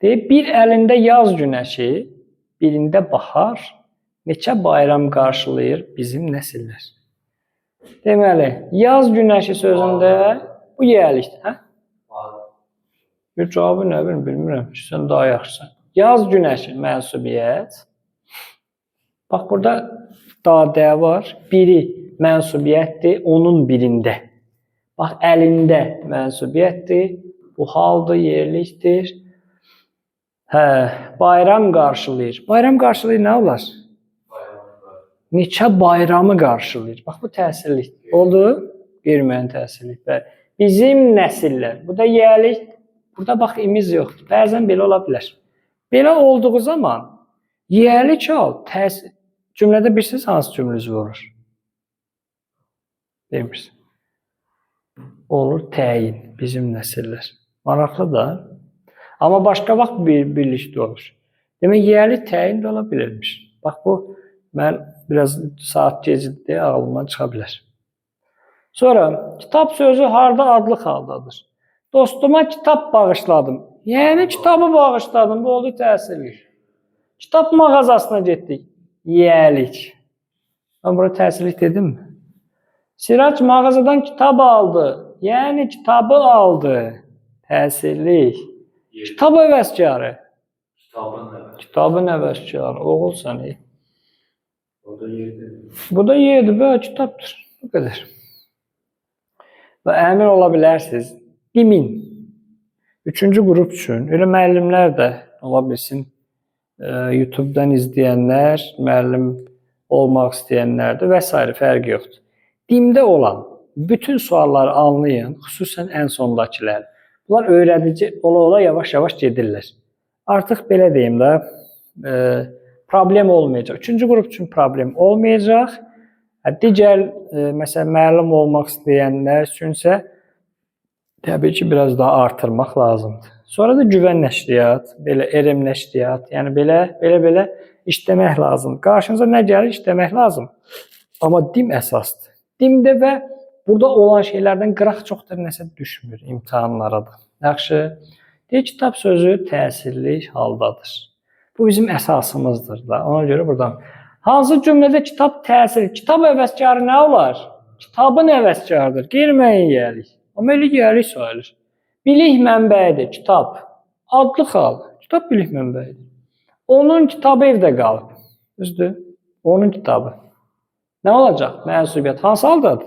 Deyib, bir əlində yaz günəşi, birində bahar, neçə bayram qarşılayır bizim nəsillər. Deməli, yaz günəşi sözündə bu yiyəlikdir. Bir cavabı nə bilmirəm ki, sən daha yaxşısan. Yaz günəşi mənsubiyyət. Bax, burada dadə var. Biri mənsubiyyətdir, onun birində. Bax, əlində mənsubiyyətdir. Bu haldır, yerlikdir. Bayram qarşılayır. Bayram qarşılayır nə olar? Neçə bayramı qarşılayır. Bax, bu təsirlik. Oldu? Qeyri-müəyyən təsirlik. Bizim nəsillər. Bu da yelik. Burada bax, imiz yoxdur. Bəzən belə ola bilər. Belə olduğu zaman yelik hal cümlədə bilirsiniz hansı cümlə üzvü olur? Bilmirsiniz. Olur təyin. Bizim nəsillər. Maraqlı da. Amma başqa vaxt birlikdə olur. Demək, yelik təyin də ola bilirmiş. Bax, bu mən biraz saat gecikdi, ağlımdan çıxa bilər. Sonra, kitab sözü harda adlı haldadır? Dostuma kitab bağışladım. Yəni, kitabı bağışladım. Bu oldu təsirlik. Kitab mağazasına getdik. Yelik. Ben burada təsirlik dedim mi? Sirac mağazadan kitab aldı. Yəni, kitabı aldı. Təsirlik. Kitab əvəzkarı. Kitabın əvəzkarı. Oğulsan, Bu da yerdir. Böyle kitabdır. Bu kadar. Və əmin ola bilərsiniz. Dimin. Üçüncü qrup üçün. Öyle müəllimlər də ola bilsin. YouTube'dan izləyənlər, müəllim olmaq istəyənlərdir və s. fərqi yoxdur. Dimdə olan bütün sualları anlayın, xüsusən ən sondakilər. Bunlar öyrədici ola-ola yavaş-yavaş gedirlər. Artıq belə deyim də, problem olmayacaq. Üçüncü qrup üçün problem olmayacaq. Digər, məsələn, müəllim olmaq istəyənlər üçünsə təbii ki, biraz daha artırmaq lazımdır. Sonra da güvən nəşriyyat, belə RM nəşriyyat, yəni belə işləmək lazım. Qarşınıza nə gəlir, işləmək lazım. Amma dim əsasdır. Dimdə və burada olan şeylərdən qıraq çoxdur nəsə düşmür imtahanlara da. Yaxşı, kitab sözü təsirli haldadır. Bu bizim əsasımızdır da. Ona görə buradan. Hansı cümlədə kitab təsirli? Kitab əvəzkarı nə olar? Kitabın əvəzkarıdır. Qeyri-müəyyən yelik. Amma elə yelik sayılır. Bilik mənbəyidir, kitab. Adlı xal. Kitab bilik mənbəyidir. Onun kitabı evdə qalıb. Düzdür? Onun kitabı. Nə olacaq? Mənsubiyyət. Hansı haldadır?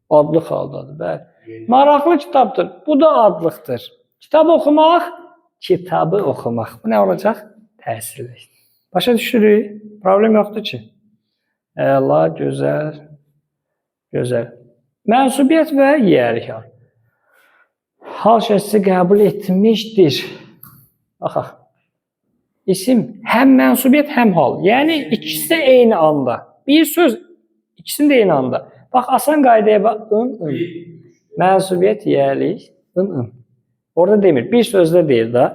Adlı haldadır. Bəli. Maraqlı kitabdır. Bu da adlıqdır. Kitab oxumaq, kitabı oxumaq. Bu nə olacaq? Təsirli. Başa düşürük. Problem yoxdur ki. Əla, gözəl. Gözəl. Mənsubiyyət və yelik hal. Hal şəxsi qəbul etmişdir. Baxaq. İsim həm mənsubiyyət, həm hal. Yəni, ikisi də eyni anda. Bir söz, ikisini də eyni anda. Bax, asan qaydaya bax, ın. Mənsubiyyət, yelik, ın. Orada demir, bir sözdə deyir da.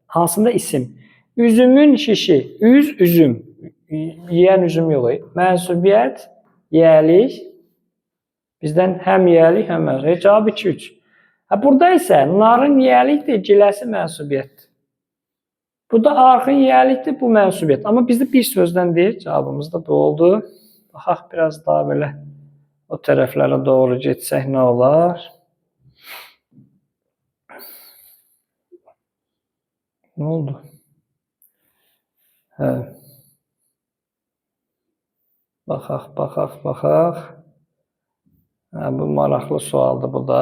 Hansında isim? Üzümün şişi, üzüm. Yiyən üzüm yox. Mənsubiyyət, yelik. Bizdən həm yelik, həm mənsubiyyət. Cavab 2-3. Burada isə narın yelikdir, giləsi mənsubiyyətdir. Burada arxın yelikdir, bu mənsubiyyət. Amma bizdə bir sözdən deyir, cavabımız da bu oldu. Baxaq, biraz daha belə o tərəflərə doğru getsək nə olar? Nə oldu? Baxaq. Bu maraqlı sualdır bu da.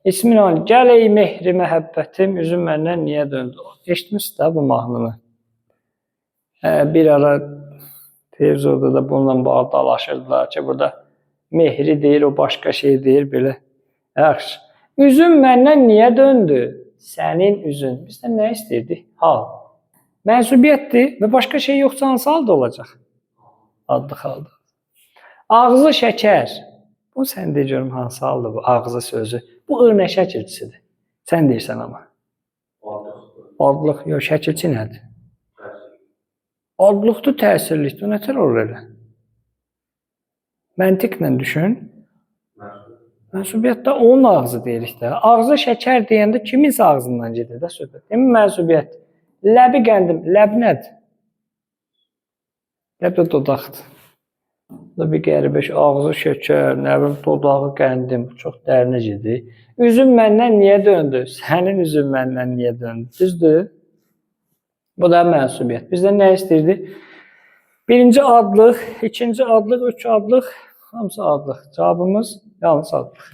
İsmin Ali, gəl ey mehri məhəbbətim, üzüm məndən niyə döndü? Eşitmişsiniz də bu mahnını. Bir ara televizorda da bununla bağlı dalaşırdılar ki, burada mehri deyir, o başqa şey deyir, belə. Yaxşı. Üzüm məndən niyə döndü? Sənin üzün. Bizdən nə istəyirdik? Hal. Mənsubiyyətdir və başqa şey yoxsa hansı halda olacaq? Adlı halda. Ağzı şəkər. Bu sən de görüm hansı halda bu ağzı sözü. Bu ırnə şəkilçisidir. Sən deyirsən amma. Adlıq. Yox, şəkilçi nədir? Adlıqdır, təsirlikdir. Nətər olur elə? Məntiqlə düşün. Mənsubiyyətdə onun ağzı deyirik də. Ağzı şəkər deyəndə kiminsə ağzından gedir də söhbət. Demin mənsubiyyət. Ləbi qəndim. Ləb nədir? Ləb də dodaqdır. Bu da bir qəribə şey. Ağzı şəkər, nəvim dodağı qəndim. Çox dərinə gedir. Üzüm məndən niyə döndü? Sənin üzün məndən niyə döndü? Düzdür? Bu da mənsubiyyət. Bizdən nə istəyirdi? Birinci adlıq, ikinci adlıq, üç adlıq, hamısı adlıq. Cavabımız yalnız adlıq.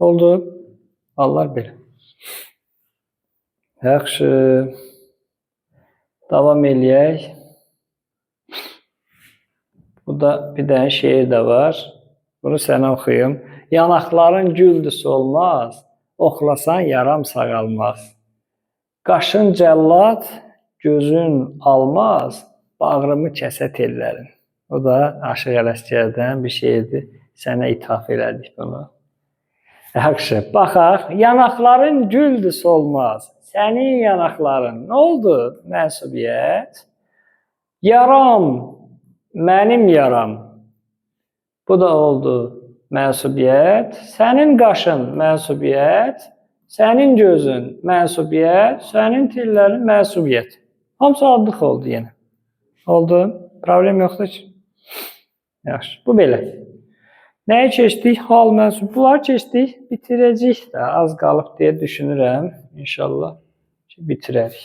Oldu. Hallar belə. Yaxşı. Davam eləyək. Burada bir dənə şeir də var. Bunu sənə oxuyum. Yanaqların güldüsü olmaz, oxlasan yaram sağalmaz. Qaşın cəllad, gözün almaz, bağrımı kəsə tellərin. O da Aşıq Ələsgərdən bir şeydir. Sənə ithaf elədik bunu. Yaxşı, baxaq. Yanaqların güldüsü olmaz. Sənin yanaqların. Nə oldu? Mənsubiyyət. Yaram, mənim yaram. Bu da oldu mənsubiyyət. Sənin qaşın mənsubiyyət. Sənin gözün mənsubiyyət. Sənin tellərin mənsubiyyət. Hamısı adlıq oldu yenə. Oldu. Problem yoxdur ki. Yaxşı. Bu belə. Nəyi keçdik? Hal mənsub. Bunları keçdik. Bitirəcəyik də. Az qalıb deyə düşünürəm. İnşallah ki, bitirərik.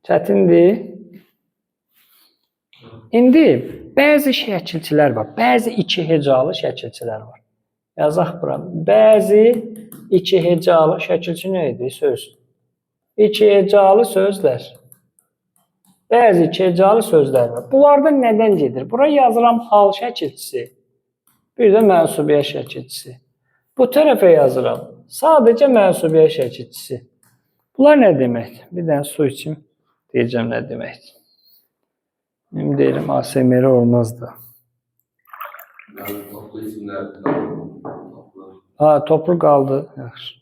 Çətindir. İndi bəzi şəkilçilər var. Bəzi iki hecalı şəkilçilər var. Yazaq bura. Bəzi iki hecalı şəkilçi nə idi? Söz. İki hecalı sözlər. Bəzi iki hecalı sözlər var. Bunlardan nədən gedir? Bura yazıram hal şəkilçisi. Bir də mənsubiyyə şəkilçisi. Bu tərəfə yazıram. Sadəcə mənsubiyyə şəkilçisi. Bunlar nə deməkdir? Bir dənə su içim. Deyəcəm nə deməkdir. Benim deyirəm ASMR olmaz da. Yani toplu isimler. Ha, toplu qaldı. Yaxşı.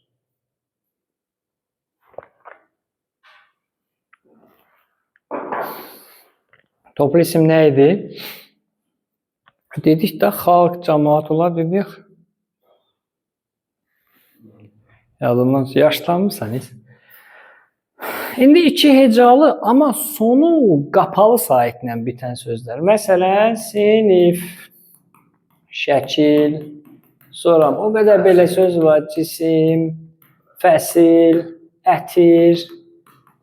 Toplu isim nə idi? Dedik də xalq, cəmaat olar dedik. Yadımdan yaşlanmısanız. İndi iki hecalı, amma sonu qapalı saitlə bitən sözlər. Məsələn, sinif, şəkil, sonra o qədər belə söz var. Cisim, fəsil, ətir,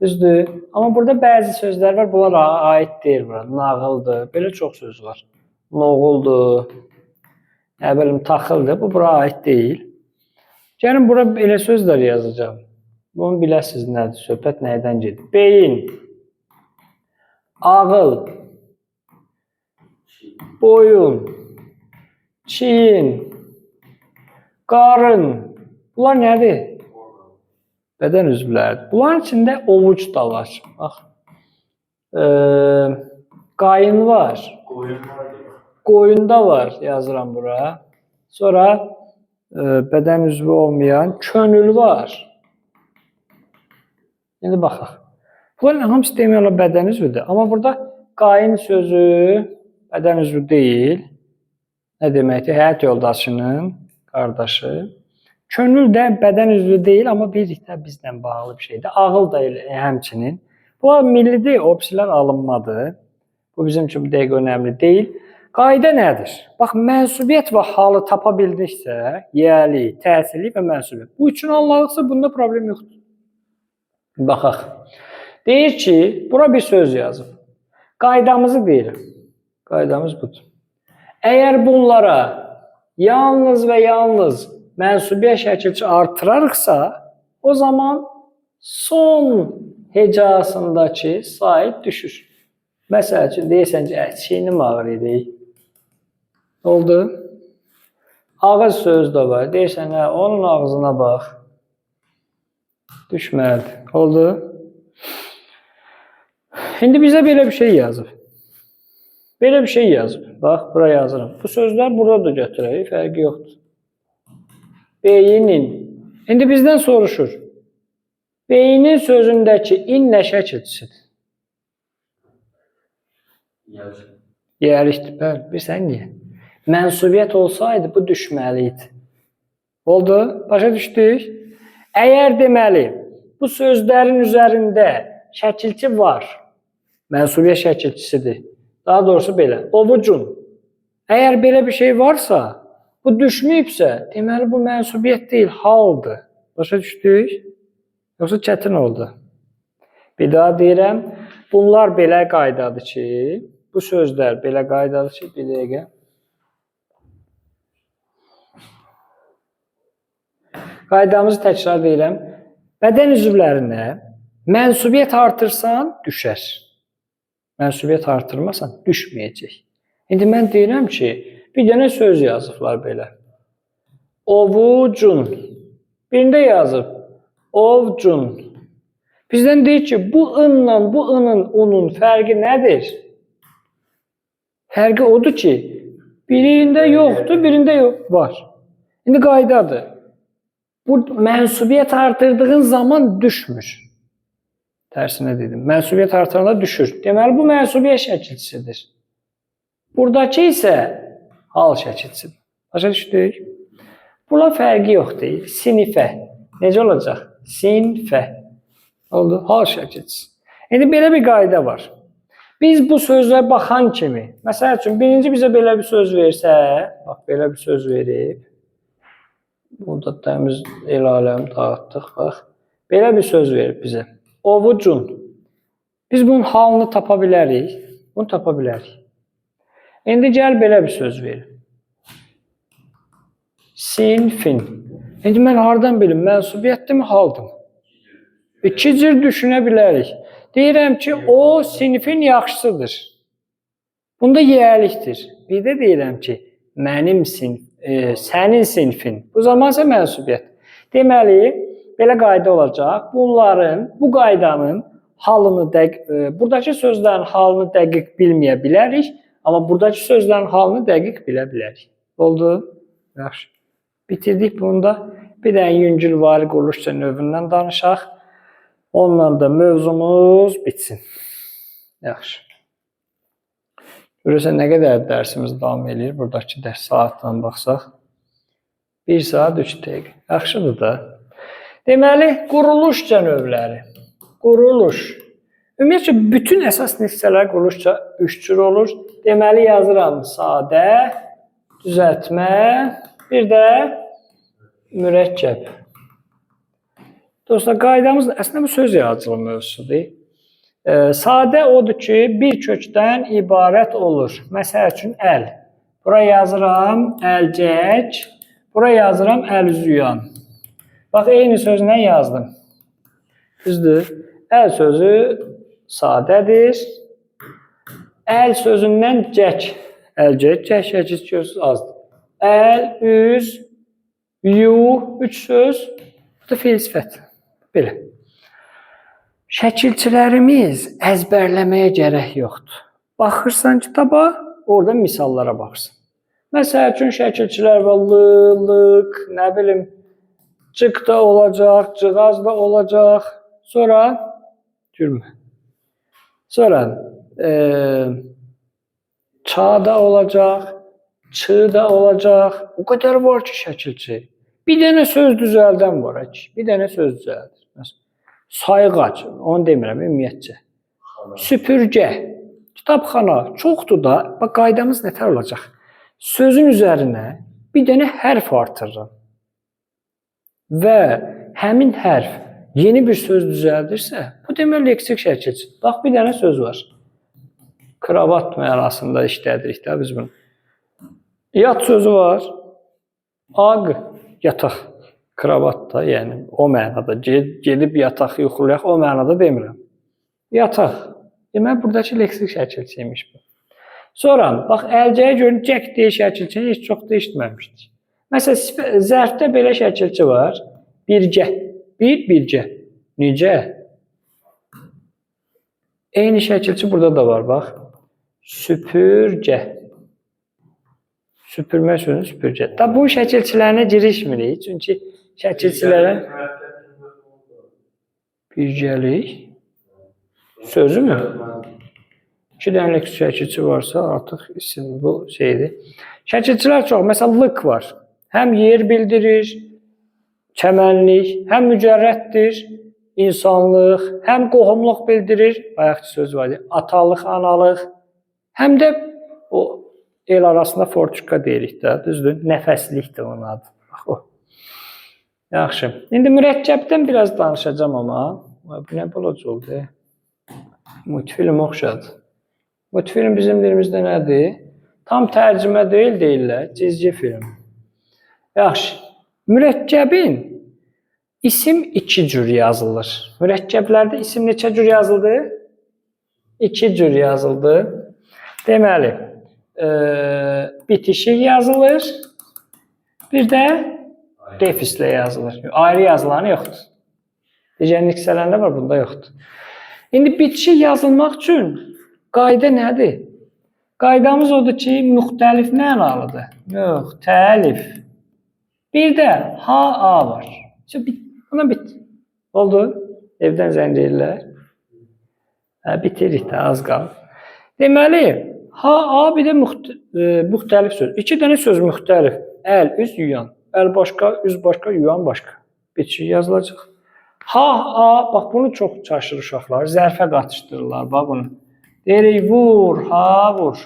düzdür. Amma burada bəzi sözlər var, bunlara aid deyil. Nağıldır, belə çox söz var. Noğuldur, nə bilim, taxıldır, bu bura aid deyil. Gəlin, bura belə sözlər yazacağım. Bunu biləsiniz nədir, söhbət nədən gedir? Beyin, ağıl, boyun, çiyin, qarın. Bunlar nədir? Bədən üzvləridir. Bunların içində ovuc da var. Bax, qayın var. Qoyunda var, yazıram bura. Sonra bədən üzvü olmayan könül var. İndi baxaq. Bunların hamısı demək olar bədən üzvüdür. Amma burada qayın sözü bədən üzvü deyil. Nə deməkdir? Həyat yoldaşının qardaşı. Könül də bədən üzvü deyil, amma birlikdə bizlə bağlı bir şeydir. Ağıl da həmçinin. Bu millidir, opsilər alınmadı. Bu bizim üçün dəqiq önəmli deyil. Qayda nədir? Bax, mənsubiyyət və halı tapa bildiksə, yəli, təsirli və mənsubiyyət. Bu üçün anladıqsa, bunda problem yoxdur. Baxaq. Deyir ki, bura bir söz yazıb. Qaydamızı deyirəm. Qaydamız budur. Əgər bunlara yalnız və yalnız mənsubiyyə şəkilçi artırarıqsa, o zaman son hecasındakı sait düşür. Məsəl üçün, deyirsən ki, çiynim ağrıydı. Oldu. Ağız söz də var. Deyirsən, onun ağzına bax. Düşməlidir. Oldu. İndi bizə belə bir şey yazıb. Belə bir şey yazıb. Bax, bura yazırım. Bu sözlər burada da götürək, fərqi yoxdur. Beyinin. İndi bizdən soruşur. Beynin sözündəki in nə şəkilçisidir? Yerlikdir. Bəli, bilirsən niyə? Mənsubiyyət olsaydı, bu düşməli idi. Oldu? Başa düşdük? Əgər deməli, bu sözlərin üzərində şəkilçi var, mənsubiyyət şəkilçisidir. Daha doğrusu belə, ovucun. Əgər belə bir şey varsa, bu düşməyibsə, deməli bu mənsubiyyət deyil, haldır. Başa düşdük? Yoxsa çətin oldu. Bir daha deyirəm, bunlar belə qaydadır ki, bu sözlər belə qaydadır ki, bir dəqiqə. Qaydamızı təkrar edirəm. Bədən üzvlərinə mənsubiyyət artırsan, düşər. Mənsubiyyət artırmasan, düşməyəcək. İndi mən deyirəm ki, bir dənə söz yazıblar belə. Ovucun. Birində yazıb, ovcun. Bizdən deyir ki, bu ınla bu ının, unun fərqi nədir? Fərqi odur ki, birində yoxdur, birində var. İndi qaydadır. Bu mənsubiyyət artırdığın zaman düşmür. Tərsinə dedim. Mənsubiyyət artıranda düşür. Deməli, bu mənsubiyyət şəkilçisidir. Buradakı isə hal şəkilçisidir. Başa düşdük? Buna fərqi yoxdur. Sinifə. Necə olacaq? Sinfə. Oldu. Hal şəkilçisi. İndi belə bir qayda var. Biz bu sözlə baxan kimi, məsəl üçün, birinci bizə belə bir söz versə, bax, belə bir söz verib, burada təmiz el aləm dağıtdıq, bax, belə bir söz verib bizə. Ovucun. Biz bunun halını tapa bilərik, bunu tapa bilərik. İndi gəl belə bir söz verib. Sinfin. İndi mən hardan bilim, mənsubiyyətdir mi, haldır mı? İki cür düşünə bilərik. Deyirəm ki, o sinifin yaxşısıdır. Bunda yiyəlikdir. Bir də deyirəm ki, mənim sinif, sənin sinifin. Bu zaman isə mənsubiyyət. Deməli, belə qayda olacaq. Bunların, bu qaydanın halını, buradakı sözlərin halını dəqiq bilməyə bilərik, amma buradakı sözlərin halını dəqiq bilə bilərik. Oldu? Yaxşı. Bitirdik bunu da. Bir də yüngül vari quruluşca növündən danışaq. Onunla da mövzumuz bitsin. Yaxşı. Görürsən, nə qədər dərsimiz davam edir? Buradakı dərs saatdan baxsaq. 1 saat 3 dəqiqə. Yaxşıdır da. Deməli, quruluşca növləri. Quruluş. Ümumiyyətlə, bütün əsas hissələr quruluşca 3 cür olur. Deməli, yazıram sadə, düzəltmə, bir də mürəkkəb. Dostlar, qaydamız əslində bu söz yaradıcılığı mövzusudur. Sadə odur ki, bir kökdən ibarət olur. Məsəl üçün, əl. Bura yazıram əlcək, bura yazıram əlüzüyan. Bax, eyni sözlə yazdım. Düzdür. Əl sözü sadədir. Əl sözündən cək. Əlcək, cək şəkil görsünüz azdır. Əl, üz, yu, 3 söz. Bu da feil sifət. Belə. Şəkilçilərimiz əzbərləməyə gərək yoxdur. Baxırsan kitaba, orada misallara baxırsan. Məsəl üçün, şəkilçilər var, lıq, nə bilim, cıq da olacaq, cığaz da olacaq, sonra, gülmə, sonra, ça da olacaq, çı da olacaq, o qədər var ki, şəkilçi. Bir dənə söz düzəldən var, bir dənə söz düzəldir. Sayğac, onu demirəm, ümumiyyətcə. Süpürgə, kitabxana, çoxdur da, bax, qaydamız nətər olacaq? Sözün üzərinə bir dənə hərf artırırım. Və həmin hərf yeni bir söz düzəldirsə, bu demək leksik şəkilçi. Bax, bir dənə söz var. Kravat mənasında işlədirik də biz bunu. Yat sözü var. Aq, yataq. Kravat da, yəni o mənada, gedib yataq, yuxulayaq, o mənada demirəm. Yataq. Demək, buradakı leksik şəkilçiymiş bu. Sonra, bax, əlcəyə görün, cək deyə şəkilçini heç çox da işitməmişdik. Məsələn, zərfdə belə şəkilçi var. Birgə. Birgə. Necə? Eyni şəkilçi burada da var, bax. Süpürgə. Süpürmə sözü süpürgə. Da bu şəkilçilərinə girişmirik. Çünki şəkilçilərə birgəlik sözü mü? 2 dənəlik şəkilçi varsa artıq bu şeydir. Şəkilçilər çox. Məsələn, lıq var. Həm yer bildirir, çəmənlik, həm mücərrətdir, insanlıq, həm qohumluq bildirir. Bayaqki söz var, atalıq, analıq. Həm də o el arasında forçuka deyirik də, düzdür? Nəfəslikdir onun adı. Bax o. Yaxşı. İndi mürəkkəbdən biraz danışacağım amma. Bu nə bulac oldu? Multfilm oxşadı. Multfilm bizim dilimizdə nədir? Tam tərcümə deyil deyirlər, cizgi film. Yaxşı. Mürəkkəbin İsim iki cür yazılır. Mürəkkəblərdə isim neçə cür yazıldı? İki cür yazıldı. Deməli, bitişik yazılır. Bir də defislə yazılır. Ayrı yazılanı yoxdur. Digər niksələndə var, bunda yoxdur. İndi bitişik yazılmaq üçün qayda nədir? Qaydamız odur ki, müxtəlif mənalıdır. Müxtəlif. Bir də ha-a var. Buna bit. Oldu. Evdən zəng edirlər. Bitirik də, az qalır. Deməli, ha-a bir də müxtəlif söz. İki dənə söz müxtəlif. Əl, üz, yuyan. Əl başqa, üz başqa, yuyan başqa. Bitişik yazılacaq. Ha-a, bax bunu çox çaşır uşaqlar. Zərfə qatışdırırlar, bax bunu. Deyirik, vur, ha, vur.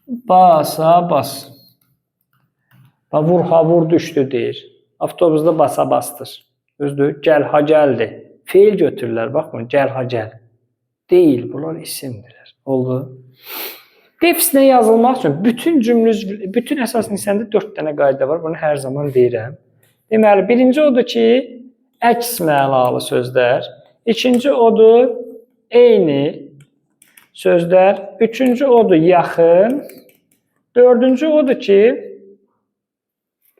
Bas, ha, bas. Bax, vur, ha, vur, düşdü deyir. Avtobusda basa bastır. Düzdür, gəl, ha, gəldi. Feil götürürlər, bax bunu, gəl, ha, gəl. Deyil, bunlar isimdirlər. Oldu. Defislə yazılmaq üçün bütün əsas nisəndə 4 dənə qayda var. Bunu hər zaman deyirəm. Deməli, birinci odur ki, əks mənalı sözlər. İkinci odur, eyni sözlər. Üçüncü odur, yaxın. Dördüncü odur ki,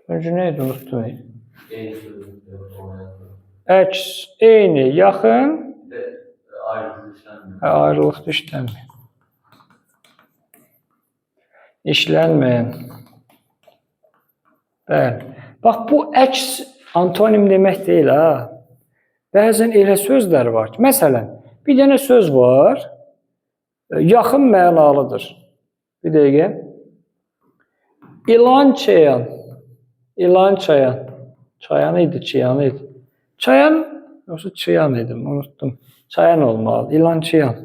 öncü neydi, unuttum. Əks, eyni, yaxın. Ayrılıq işlənmir. İşlənməyən. Bəli. Bax, bu əks antonim demək deyil, ha. Bəzən elə sözlər var ki, məsələn, bir dənə söz var, yaxın mənalıdır. Bir dəqiqə. İlan çayan. İlan çayan. Çayan idi, çıyan idi. Çayan, yoxsa çıyan idim, unuttum. Çayan olmalı, ilan çıyan.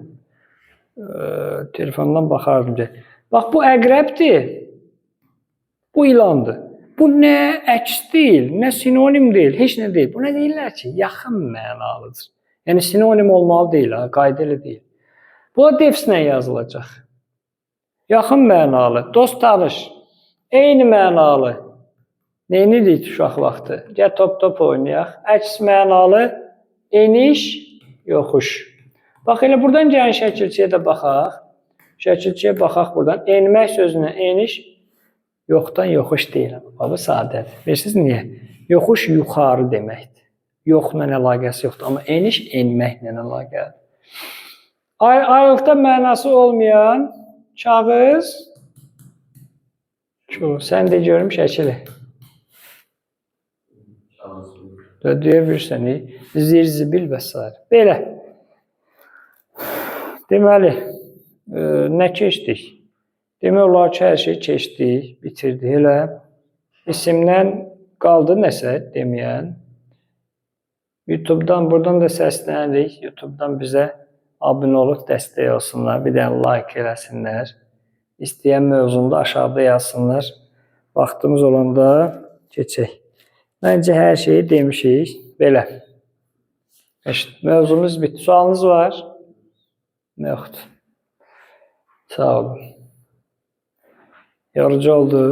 Telefondan baxardım ki. Bax, bu əqrəbdir, bu ilandır. Bu nə əks deyil, nə sinonim deyil, heç nə deyil. Buna deyirlər ki, yaxın mənalıdır. Yəni, sinonim olmalı deyil, qayda elə deyil. Bu da defislə yazılacaq. Yaxın mənalı, dost tanış, eyni mənalı. Neyinirik uşaq vaxtı? Gəl top oynayaq. Əks mənalı, eniş, yoxuş. Bax, elə buradan gələn şəkilçiyə də baxaq. Şəkilçiyə baxaq buradan. Enmək sözünə eniş, yoxdan yoxuş deyil. Bu sadədir. Bilirsiniz niyə? Yoxuş yuxarı deməkdir. Yoxla əlaqəsi yoxdur. Amma eniş enməklə əlaqədir. Ayrılıqda mənası olmayan kağız. Sən də görüm şəkili. Deyə bilirsən, zirzibil və s. Belə. Deməli, nə keçdik? Demək olar ki, hər şey keçdik, bitirdik. Elə isimdən qaldı nəsə deməyən. YouTube'dan, buradan da səslənirik. YouTube'dan bizə abunə olub dəstək olsunlar. Bir dənə like eləsinlər. İstəyən mövzunda aşağıda yazsınlar. Vaxtımız olanda keçək. Məncə hər şeyi demişik. Belə. Mövzumuz bitti. Sualınız var? Yoxdur. Sağ olun. Yorucu oldu.